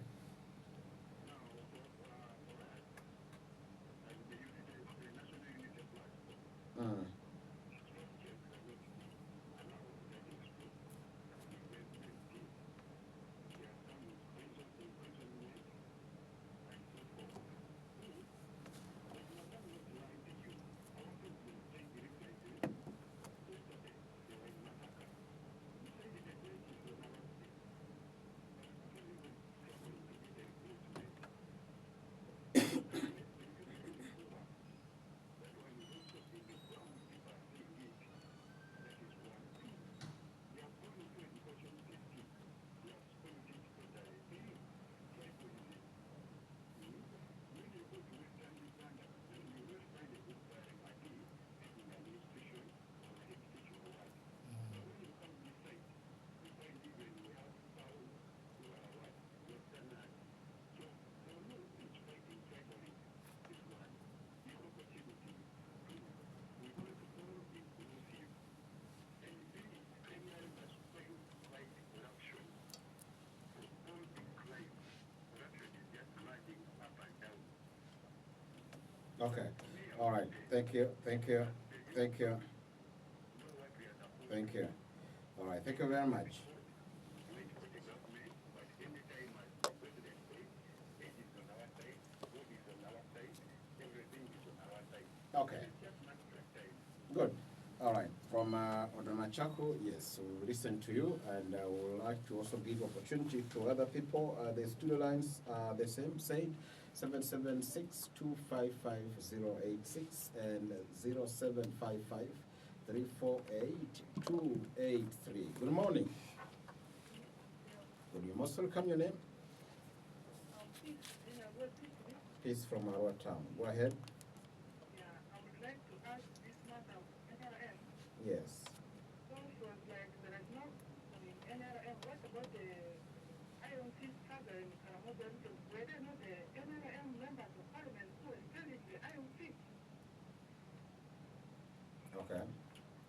Okay. All right. Thank you. Thank you. Thank you. Thank you. All right. Thank you very much. Okay. Good. All right. From Odamachako, yes, we'll listen to you, and I would like to also give opportunity to other people. The studio lines are the same, said 776-255-086 and 0755-348-283. Good morning. Would you most welcome your name? Peace from our town. Go ahead. Yes. So it was like there is no NRM. What about the IOC struggle in Karamoja? Were there not the NRM members of parliament who were telling the IOC? Okay.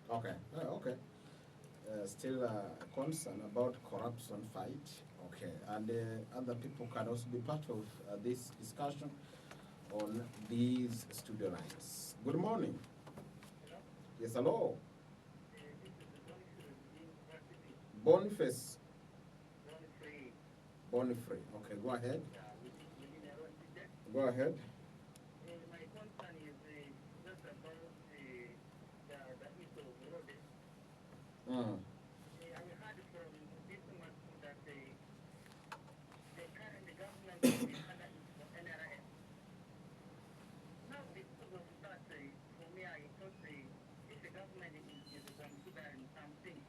Okay. Okay. Still a concern about corruption fight. Okay. And other people can also be part of this discussion on these studio lines. Good morning. Yes, hello. Boniface. Bonifrey. Okay, go ahead. Go ahead. My concern is just about the issue of road. I heard from this month that the current government is under NRM. Now, because of that, for me, I thought if the government is considering something,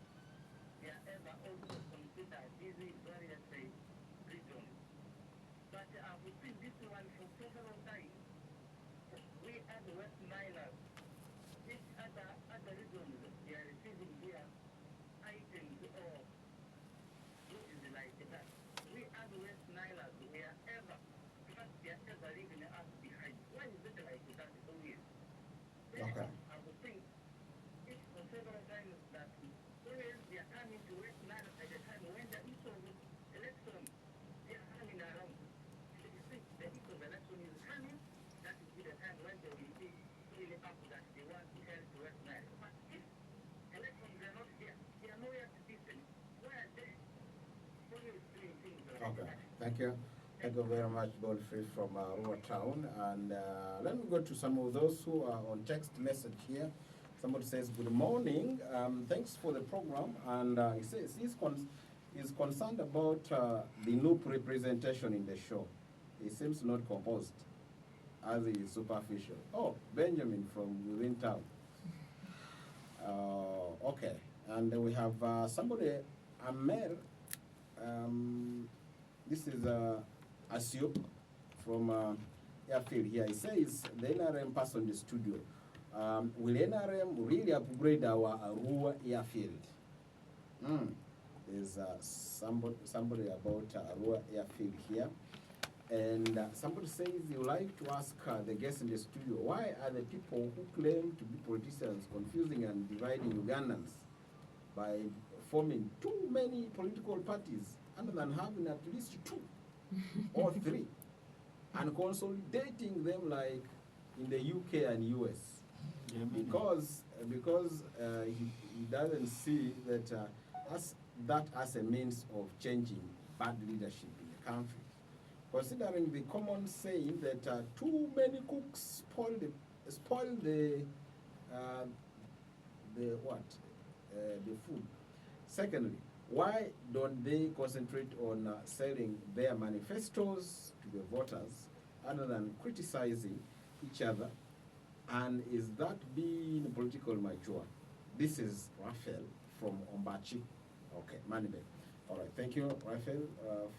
they are ever also consider these various regions. But I've seen this one for several times. Okay, thank you. Thank you very much, Godfrey from Ruhr Town. And let me go to some of those who are on text message here. Somebody says, good morning, thanks for the program. And he says he's concerned about the Nup representation in the show. He seems not composed, as he is superficial. Oh, Benjamin from within town. Okay, and we have somebody, Amer. This is Asio from Airfield here. He says the NRM person in the studio. Will NRM really upgrade our Arua airfield? There's somebody about Arua airfield here. And somebody says he would like to ask the guests in the studio, why are the people who claim to be politicians confusing and dividing Ugandans by forming too many political parties other than having at least 2 or 3 and consolidating them like in the UK and US? Because he doesn't see that as a means of changing bad leadership in the country. Considering the common saying that too many cooks spoil the food. Secondly, why don't they concentrate on selling their manifestos to the voters other than criticizing each other? And is that being political mature? This is Raphael from Ombachi. Okay, Manibek. All right, thank you, Raphael,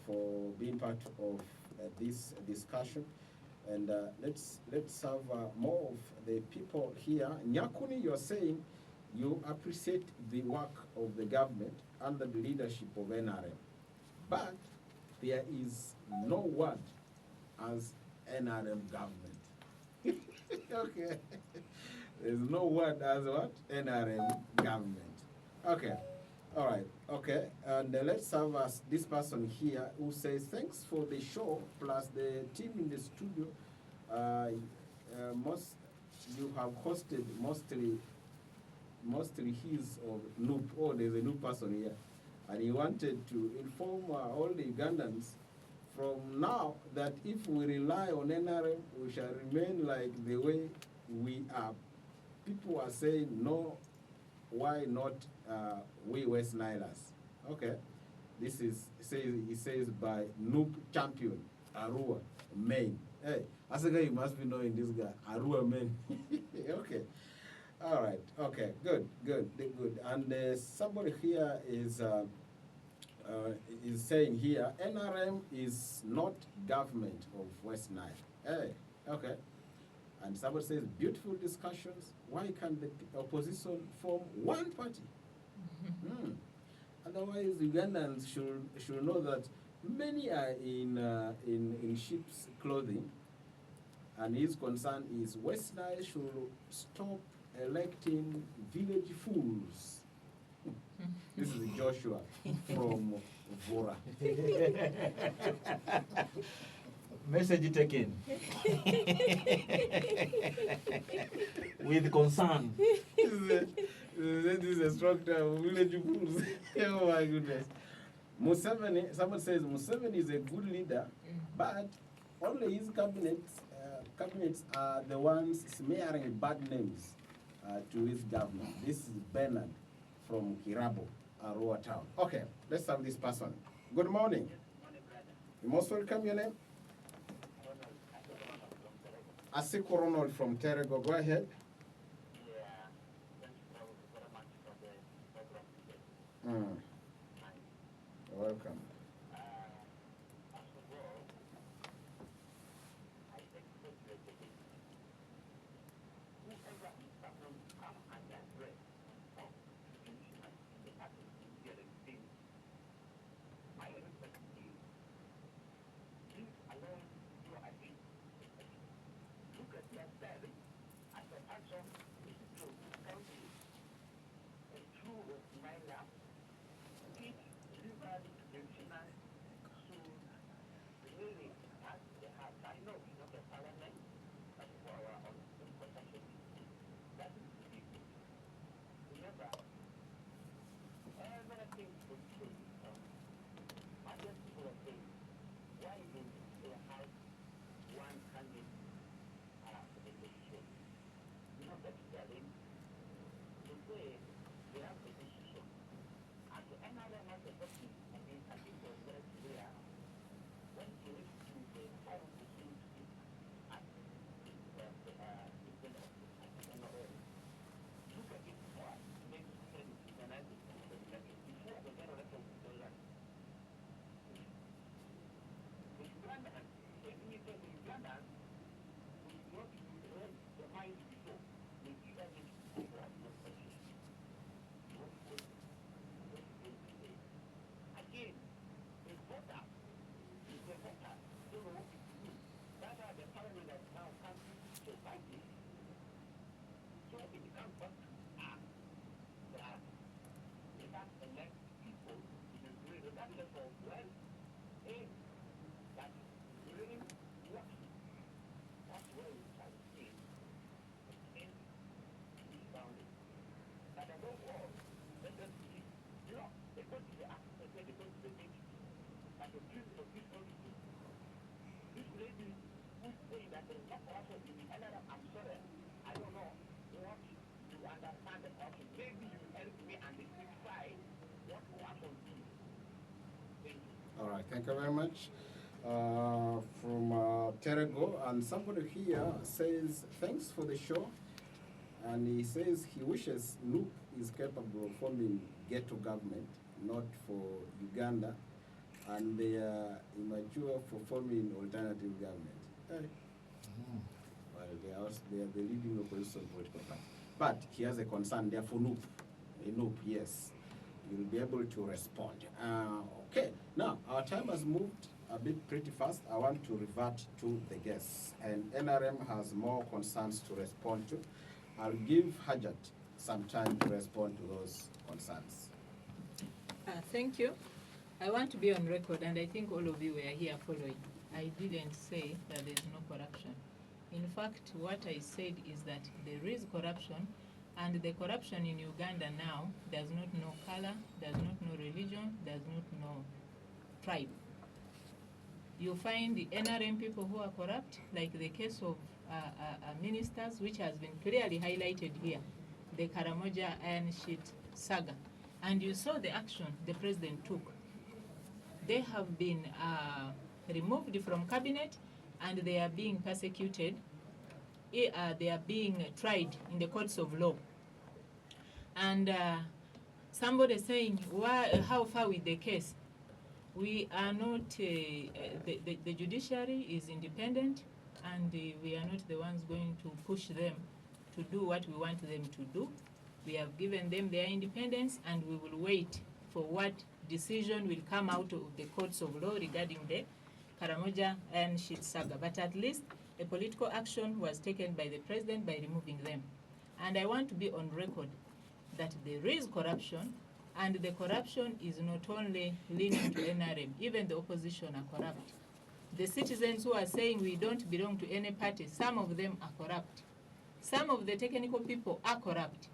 for being part of this discussion. And let's have more of the people here. Nyakuni, you're saying you appreciate the work of the government under the leadership of NRM, but there is no word as NRM government. Okay. There's no word as what? NRM government. Okay. All right. Okay. And let's have this person here who says, thanks for the show, plus the team in the studio. You have hosted mostly his or Nup. Oh, there's a new person here. And he wanted to inform all the Ugandans from now that if we rely on NRM, we shall remain like the way we are. People are saying, no, why not we West Nilers? Okay. This is, he says by Nup champion, Arua, Maine. Hey, Asega, you must be knowing this guy, Arua, Maine. Okay. All right. Okay. Good. And somebody here is saying here, NRM is not government of West Nile. Hey. Okay. And somebody says, beautiful discussions. Why can't the opposition form one party? Otherwise, Ugandans should know that many are in sheep's clothing, and his concern is West Nile should stop electing village fools. This is Joshua from Vora. Message taken. With concern. This is a structure of village fools. Oh my goodness. Museveni, someone says Museveni is a good leader, but only his cabinets are the ones smearing bad names to his government. This is Bernard from Kirabo, Arua Town. Okay, let's have this person. Good morning. You most welcome. Your name? Asiko Ronald from Terego. Go ahead. Welcome. they go to the office, they go to the deputy, and the principal of this auditing. This lady who's saying that there is no corruption in the NRM, I'm sorry, I don't know what you understand the corruption. Maybe you help me and simplify what corruption is. Thank you. All right, thank you very much. From Terego, and somebody here says, thanks for the show. And he says he wishes Nup is capable of forming ghetto government, not for Uganda, and they are immature for forming alternative government. Hey. Well, they are the leading opposition political party. But he has a concern there for Nup. Nup, yes. You'll be able to respond. Okay, now our time has moved a bit pretty fast. I want to revert to the guests, and NRM has more concerns to respond to. I'll give Hajjat some time to respond to those concerns. Thank you. I want to be on record, and I think all of you were here following. I didn't say that there is no corruption. In fact, what I said is that there is corruption, and the corruption in Uganda now does not know color, does not know religion, does not know tribe. You find the NRM people who are corrupt, like the case of ministers, which has been clearly highlighted here, the Karamoja Iron Sheet saga. And you saw the action the president took. They have been removed from cabinet, and they are being persecuted. They are being tried in the courts of law. And somebody saying, how far with the case? We are not, the judiciary is independent, and we are not the ones going to push them to do what we want them to do. We have given them their independence, and we will wait for what decision will come out of the courts of law regarding the Karamoja Iron Sheet saga. But at least a political action was taken by the president by removing them. And I want to be on record that there is corruption, and the corruption is not only leaning to NRM, even the opposition are corrupt. The citizens who are saying we don't belong to any party, some of them are corrupt. Some of the technical people are corrupt.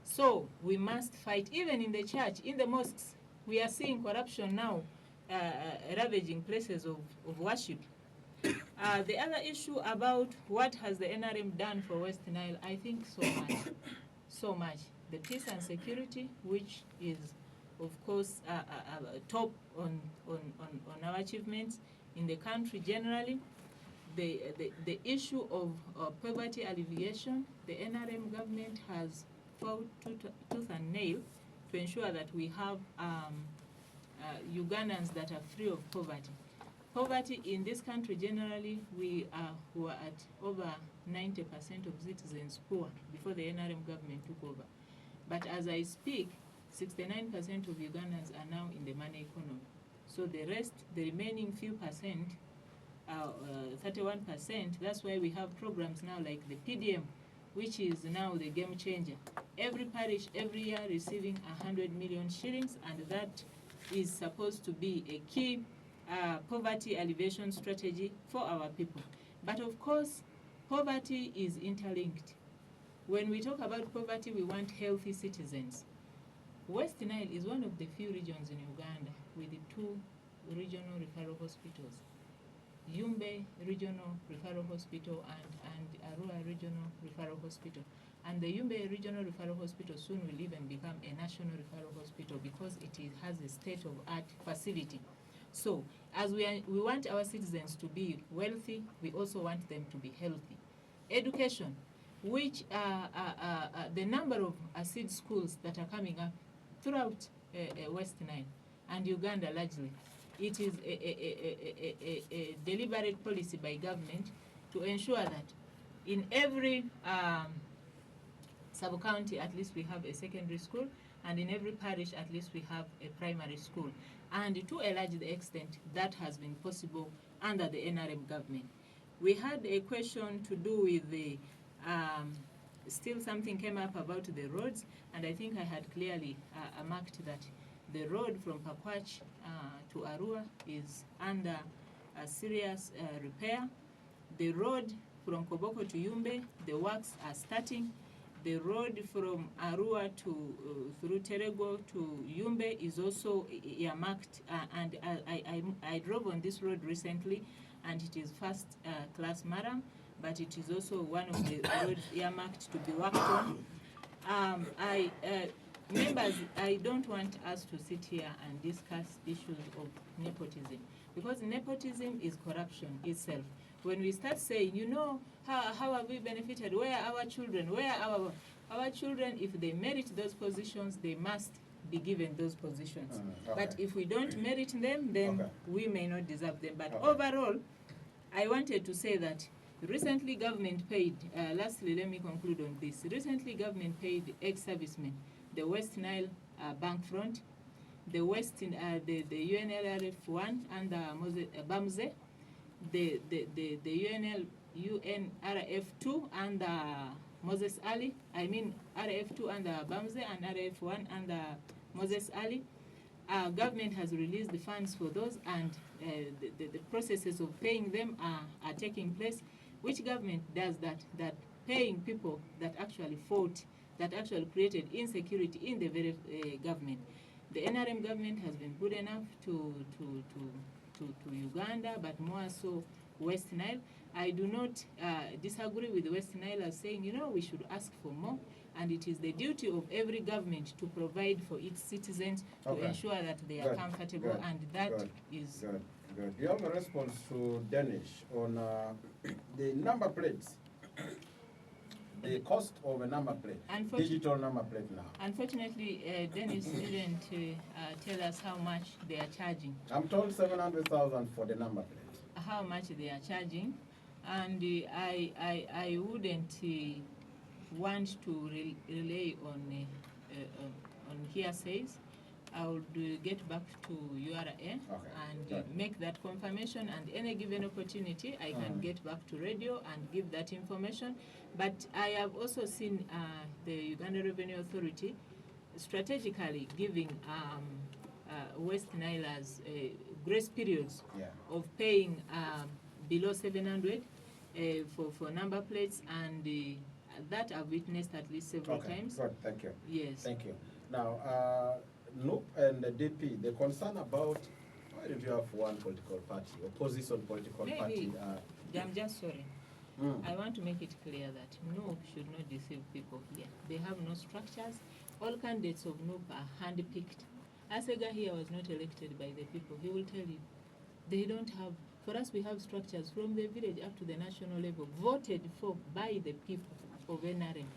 So we must fight, even in the church, in the mosques. We are seeing corruption now ravaging places of worship. The other issue about what has the NRM done for West Nile, I think so much. The peace and security, which is, of course, top on our achievements in the country generally. The issue of poverty alleviation, the NRM government has fought tooth and nail to ensure that we have Ugandans that are free of poverty. Poverty in this country generally, we were at over 90% of citizens poor before the NRM government took over. But as I speak, 69% of Ugandans are now in the money economy. So the rest, the remaining few percent, 31%, that's why we have programs now like the PDM, which is now the game changer. Every parish, every year receiving 100 million shillings, and that is supposed to be a key poverty alleviation strategy for our people. But of course, poverty is interlinked. When we talk about poverty, we want healthy citizens. West Nile is one of the few regions in Uganda with 2 regional referral hospitals. Yumbe Regional Referral Hospital and Arua Regional Referral Hospital. And the Yumbe Regional Referral Hospital soon will even become a national referral hospital because it has a state-of-art facility. So, as we want our citizens to be wealthy, we also want them to be healthy. Education, which the number of seed schools that are coming up throughout West Nile and Uganda largely. It is a deliberate policy by government to ensure that in every sub-county at least we have a secondary school, and in every parish at least we have a primary school. And to a large extent, that has been possible under the NRM government. We had a question to do with the, still something came up about the roads, and I think I had clearly marked that the road from Pakwach to Arua is under a serious repair. The road from Koboko to Yumbe, the works are starting. The road from Arua to through Terego to Yumbe is also earmarked, and I drove on this road recently, and it is first class Maram, but it is also one of the roads earmarked to be worked on. Members, I don't want us to sit here and discuss issues of nepotism, because nepotism is corruption itself. When we start saying, you know, how have we benefited? Where are our children? Where are our children? If they merit those positions, they must be given those positions. Okay. But if we don't merit them, then Okay. we may not deserve them. But Okay. overall, I wanted to say that recently government paid, lastly, let me conclude on this. Recently government paid ex-servicemen, the West Nile bank front, the the UNLRF1 and BAMZE, the UNRF2 and Moses Ali, RF2 and BAMZE, and RF1 and Moses Ali. Government has released the funds for those, and the processes of paying them are taking place. Which government does that? That paying people that actually fought, that actually created insecurity in the very government. The NRM government has been good enough to Uganda, but more so West Nile. I do not disagree with West Nile as saying, you know, we should ask for more, and it is the duty of every government to provide for its citizens to ensure that they are comfortable, and that is... Good. Do you have a response to Danish on the number plates? The cost of a number plate, digital number plate now. Unfortunately, Dennis didn't tell us how much they are charging. I'm told 700,000 for the number plate. How much they are charging, and I wouldn't want to rely on hearsays. I would get back to URA and make that confirmation, and any given opportunity I can get back to radio and give that information. But I have also seen the Uganda Revenue Authority strategically giving West Nilers grace periods of paying below 700 for number plates, and that I've witnessed at least several times. Good, thank you. Yes. Thank you. Now, NUP and the DP, the concern about, why don't you have one political party, opposition political party? I'm just sorry. I want to make it clear that NUP should not deceive people here. They have no structures. All candidates of NUP are handpicked. Asega here was not elected by the people. He will tell you. They don't have, for us we have structures from the village up to the national level, voted for by the people of NRM.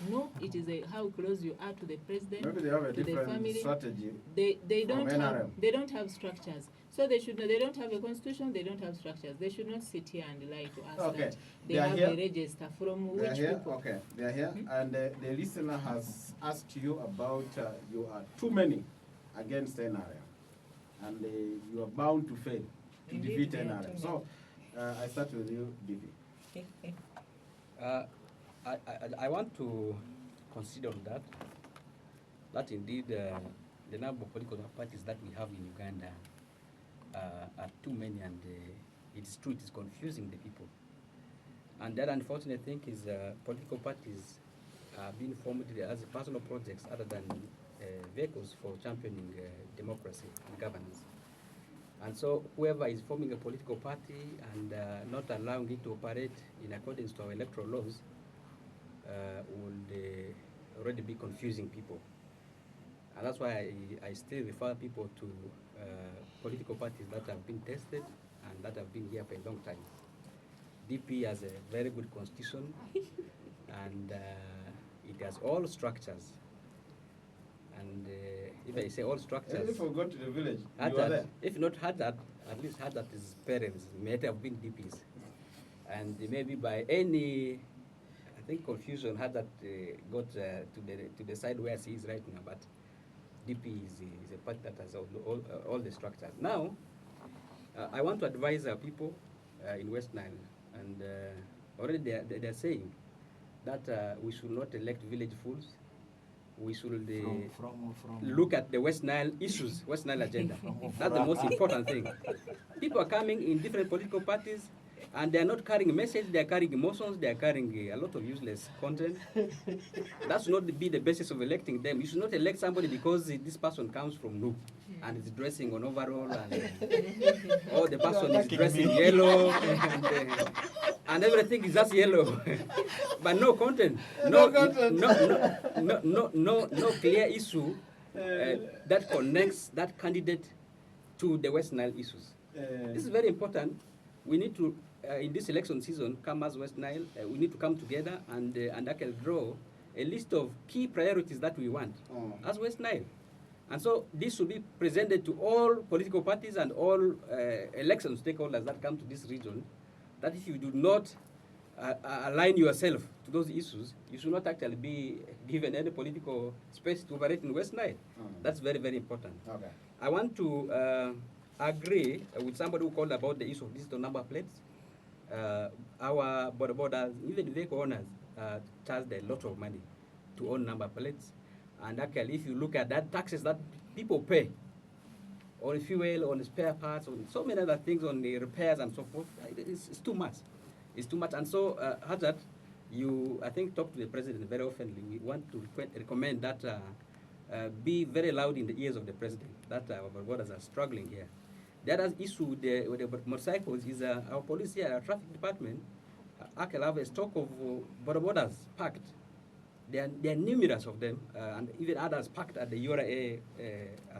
No, it is how close you are to the president, maybe they have a to the different family. strategy. They don't have structures. So they don't have a constitution, they don't have structures. They should not sit here and lie to us that they have a register from which people. Okay, they are here, and the listener has asked you about you are too many against NRM, and you are bound to fail to defeat NRM. So I start with you, DP. I want to consider that indeed the number of political parties that we have in Uganda are too many, and it is true, it is confusing the people. And that unfortunate thing is political parties are being formed as personal projects other than vehicles for championing democracy and governance. And so whoever is forming a political party and not allowing it to operate in accordance to our electoral laws would already be confusing people. And that's why I still refer people to political parties that have been tested and that have been here for a long time. DP has a very good constitution, and it has all structures. And if I say all structures, If we go to the village, Hajjat, you are there. if not Hajjat, at least Hajjat's parents might have been DPs. And maybe by any, I think, confusion, Hajjat got to the side where she is right now. But DP is a party that has all the structures. Now, I want to advise our people in West Nile, and already they're saying that we should not elect village fools. We should look at the West Nile issues, West Nile agenda. That's the most important thing. People are coming in different political parties. And they are not carrying a message, they are carrying emotions, they are carrying a lot of useless content. That should not be the basis of electing them. You should not elect somebody because this person comes from Nup and is dressing on overall, and or the person is dressing yellow, and everything is just yellow, but no content, no clear issue that connects that candidate to the West Nile issues. This is very important. We need to, in this election season, come as West Nile, we need to come together and I can draw a list of key priorities that we want as West Nile. And so this should be presented to all political parties and all election stakeholders that come to this region, that if you do not align yourself to those issues, you should not actually be given any political space to operate in West Nile. That's very, very important. Okay. I want to agree with somebody who called about the issue of digital number plates. Our borders, even vehicle owners, charged a lot of money to own number plates. And actually, if you look at that taxes that people pay on fuel, on spare parts, on so many other things, on the repairs and so forth, it's too much. It's too much. And so, Hajjat, you, I think, talk to the president very often. We want to recommend that be very loud in the ears of the president, that our borders are struggling here. The other issue with the motorcycles is our police here, our traffic department, actually have a stock of borders parked. There are numerous of them, and even others parked at the URA, I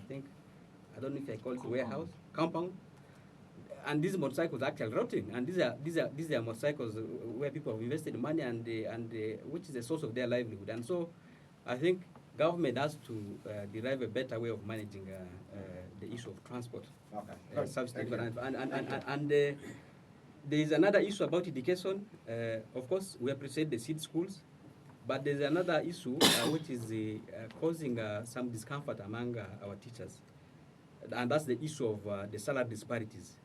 think, I don't know if I call it warehouse, compound. And these motorcycles are actually rotting, and these are motorcycles where people have invested money and which is a source of their livelihood. And so, I think government has to derive a better way of managing the issue of transport. Okay. And there is another issue about education. Of course, we appreciate the seed schools, but there's another issue which is causing some discomfort among our teachers, and that's the issue of the salary disparities.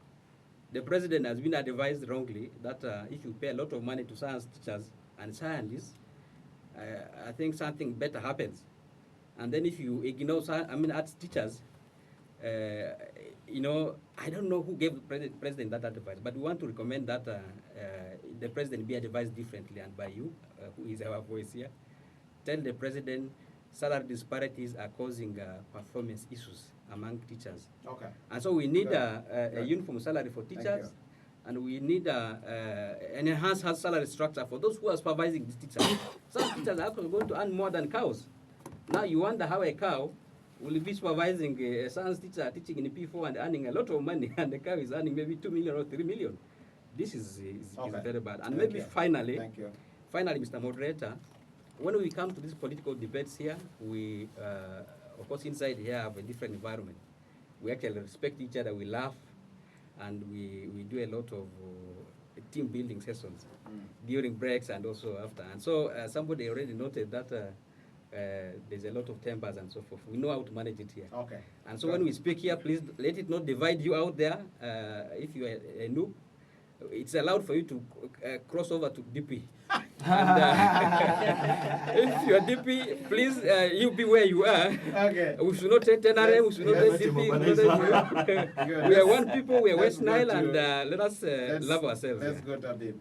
The president has been advised wrongly that if you pay a lot of money to science teachers and scientists, I think something better happens. And then if you ignore, arts teachers, you know, I don't know who gave the president that advice, but we want to recommend that the president be advised differently, and by you, who is our voice here. Tell the president salary disparities are causing performance issues among teachers. Okay. And so we need a uniform salary for teachers, and we need an enhanced salary structure for those who are supervising these teachers. Some teachers are actually going to earn more than cows. Now you wonder how a cow will be supervising a science teacher teaching in P4 and earning a lot of money, and the cow is earning maybe 2 million or 3 million. This is very bad. And maybe finally, Mr. Moderator, when we come to these political debates here, we, of course, inside here have a different environment. We actually respect each other, we laugh, and we do a lot of team building sessions during breaks and also after. And so somebody already noted that there's a lot of tempers and so forth. We know how to manage it here. Okay. And so when we speak here, please let it not divide you out there. If you are a noob, it's allowed for you to cross over to DP. And, if you are DP, please you be where you are. Okay. We should not take Tenare, we should not take DP. We are one people, we are West Nile, and let us love ourselves. Let's go to Abib.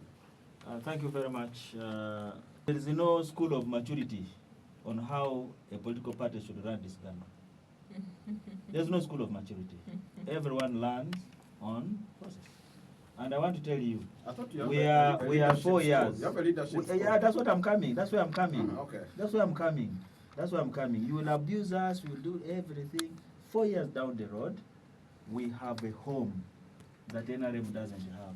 Thank you very much. There is no school of maturity on how a political party should run this Ghana. There's no school of maturity. Everyone learns on process. And I want to tell you, we are 4 years. You have a leadership yeah, that's what I'm coming. That's where I'm coming. Okay. That's where I'm coming. That's where I'm coming. You will abuse us. We will do everything. 4 years down the road, we have a home that NRM doesn't have.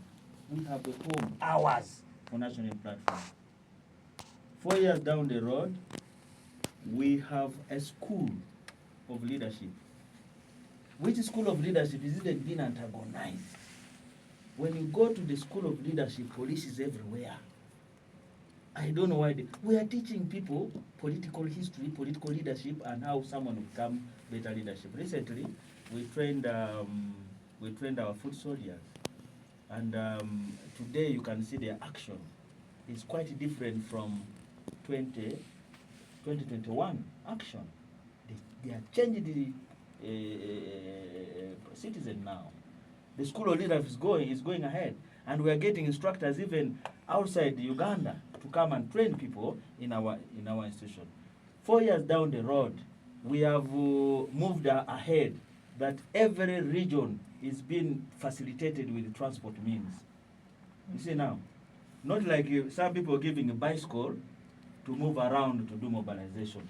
We have a home, ours, for national platform. 4 years down the road, we have a school of leadership. Which school of leadership is even being antagonized? When you go to the school of leadership, police is everywhere. I don't know why. We are teaching people political history, political leadership, and how someone will become better leadership. Recently, we trained our foot soldiers, and today you can see their action is quite different from 2021 action. They are changing the citizen now. The school of leadership is going ahead. And we are getting instructors even outside Uganda to come and train people in our institution. 4 years down the road, we have moved ahead that every region is being facilitated with transport means. You see now, not like some people giving a bicycle to move around to do mobilization.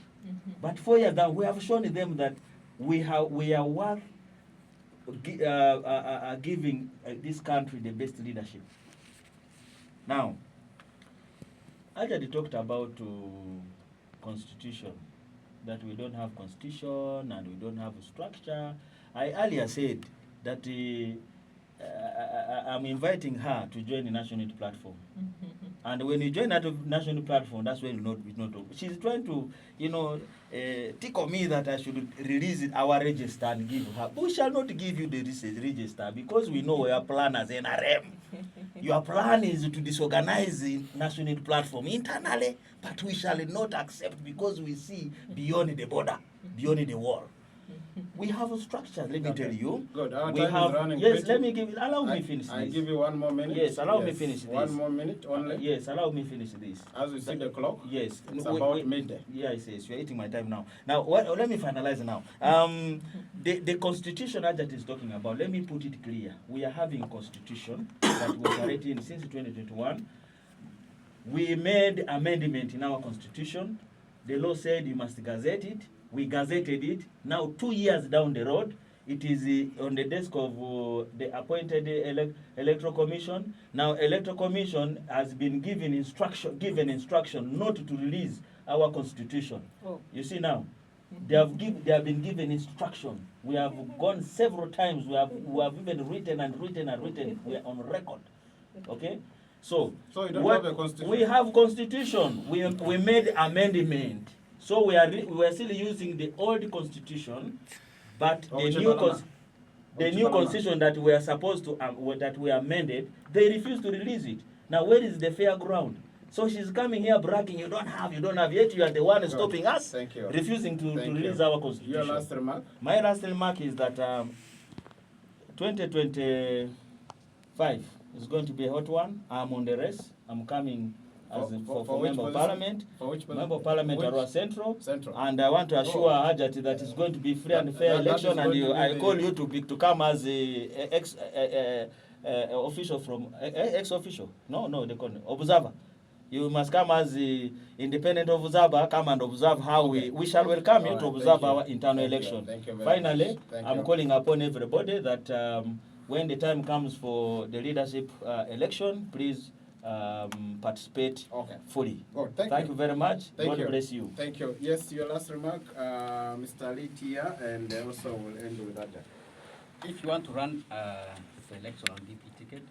But 4 years down, we have shown them that we are worth giving this country the best leadership. Now, Hajjat talked about constitution, that we don't have constitution and we don't have a structure. I earlier said that I'm inviting her to join the National Unity Platform. And when you join that National Unity Platform, that's when we not talk. She's trying to, tickle me that I should release our register and give her. We shall not give you the register because we know your plan as NRM. Your plan is to disorganize the National Unity Platform internally, but we shall not accept because we see beyond the border, beyond the wall. We have a structure, let me tell you. Good. Our we time have, is running yes, quickly. let me give, allow me finish I this. give you 1 more minute. Yes, allow me finish this. 1 more minute only. Yes, allow me finish this. As we see the clock, yes, it's about midday. Yes, you're eating my time now. Now, let me finalize now. The constitution Hajjat is talking about, let me put it clear. We are having a constitution that we operating since 2021. We made amendment in our constitution. The law said you must gazette it. We gazetted it. Now, 2 years down the road, it is on the desk of the appointed electoral commission. Now, electoral commission has been given instruction not to release our constitution. Oh. You see now, they have been given instruction. We have gone several times. We have even written. We are on record. Okay. So you don't have a constitution? We have constitution. We made amendment. So we are still using the old constitution, but the new constitution that we are supposed to that we amended, they refuse to release it. Now where is the fair ground? So she's coming here bragging, you don't have, yet you are the one stopping us, refusing to release our constitution. Your last remark? My last remark is that 2025 is going to be a hot one. I'm on the race. I'm coming as for Member of Parliament. For which Member of Parliament Arua Central. Central. And I want to assure Hajjat that it's going to be free and fair election, and I call you to come as a official from ex-official. No, they call it observer. You must come as the independent observer, come and observe how we shall welcome you to observe our internal election. Finally, I'm calling upon everybody that when the time comes for the leadership election, please participate fully. Thank you very much. God bless you. Thank you. Yes, your last remark, Mr. Alitia, and also we'll end with that. If you want to run for election on DP ticket,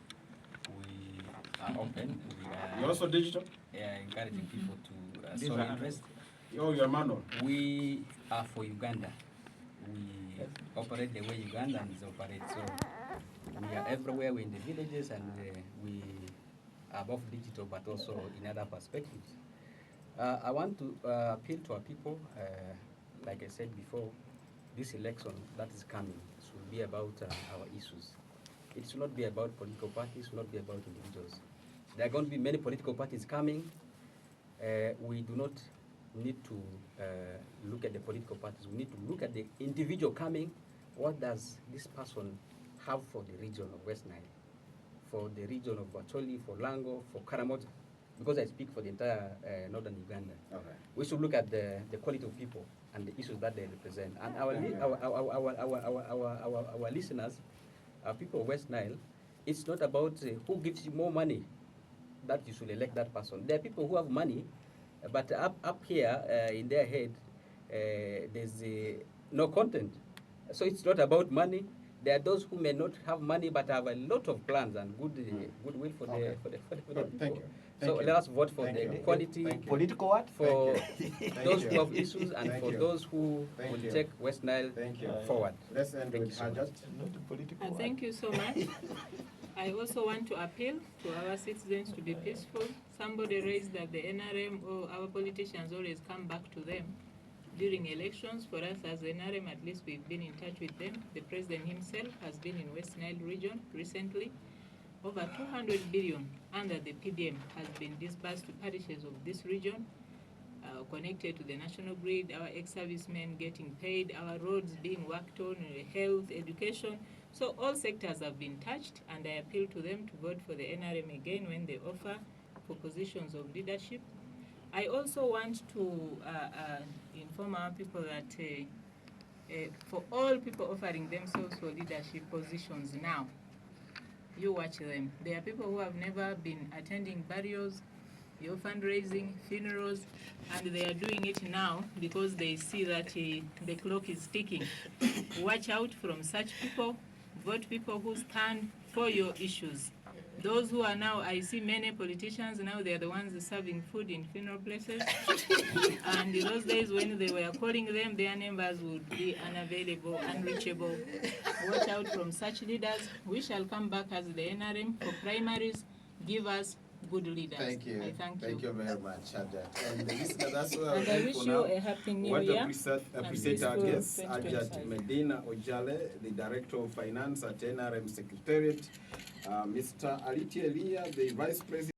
we are open. You're also digital? Yeah, encouraging people to show interest. Oh, you're manual. We are for Uganda. We operate the way Ugandans operate. So we are everywhere. We're in the villages, and we are both digital but also in other perspectives. I want to appeal to our people. Like I said before, this election that is coming should be about our issues. It should not be about political parties, it should not be about individuals. There are going to be many political parties coming. We do not need to look at the political parties. We need to look at the individual coming. What does this person have for the region of West Nile, for the region of Bacholi, for Lango, for Karamoja? Because I speak for the entire northern Uganda. Okay. We should look at the quality of people and the issues that they represent. And our listeners, our people of West Nile, it's not about who gives you more money that you should elect that person. There are people who have money, but up here in their head, there's no content. So it's not about money. There are those who may not have money but have a lot of plans and goodwill for the people. Thank you. So let us vote for the quality, political what? For those who have issues and for those who will take West Nile forward. Let's end with Hajjat. Thank you so much. I also want to appeal to our citizens to be peaceful. Somebody raised that the NRM or our politicians always come back to them during elections. For us as NRM, at least we've been in touch with them. The president himself has been in West Nile region recently. over 200 billion under the PDM has been disbursed to parishes of this region, connected to the national grid, our ex-servicemen getting paid, our roads being worked on, health, education. So all sectors have been touched, and I appeal to them to vote for the NRM again when they offer for positions of leadership. I also want to inform our people that for all people offering themselves for leadership positions now, you watch them. There are people who have never been attending burials, your fundraising, funerals, and they are doing it now because they see that the clock is ticking. Watch out from such people. Vote people who stand for your issues. Those who are now, I see many politicians now, they are the ones serving food in funeral places. And in those days when they were calling them, their numbers would be unavailable, unreachable. Watch out from such leaders. We shall come back as the NRM for primaries. Give us good leaders. Thank you. I thank you. Thank you very much, Hajjat. And listeners, that's all And I wish you a happy new year. Appreciate our guest, Hajjat Medina-Nrm, the Director of Finance at NRM Secretariat, Mr. Alitia-Dp, the Vice President.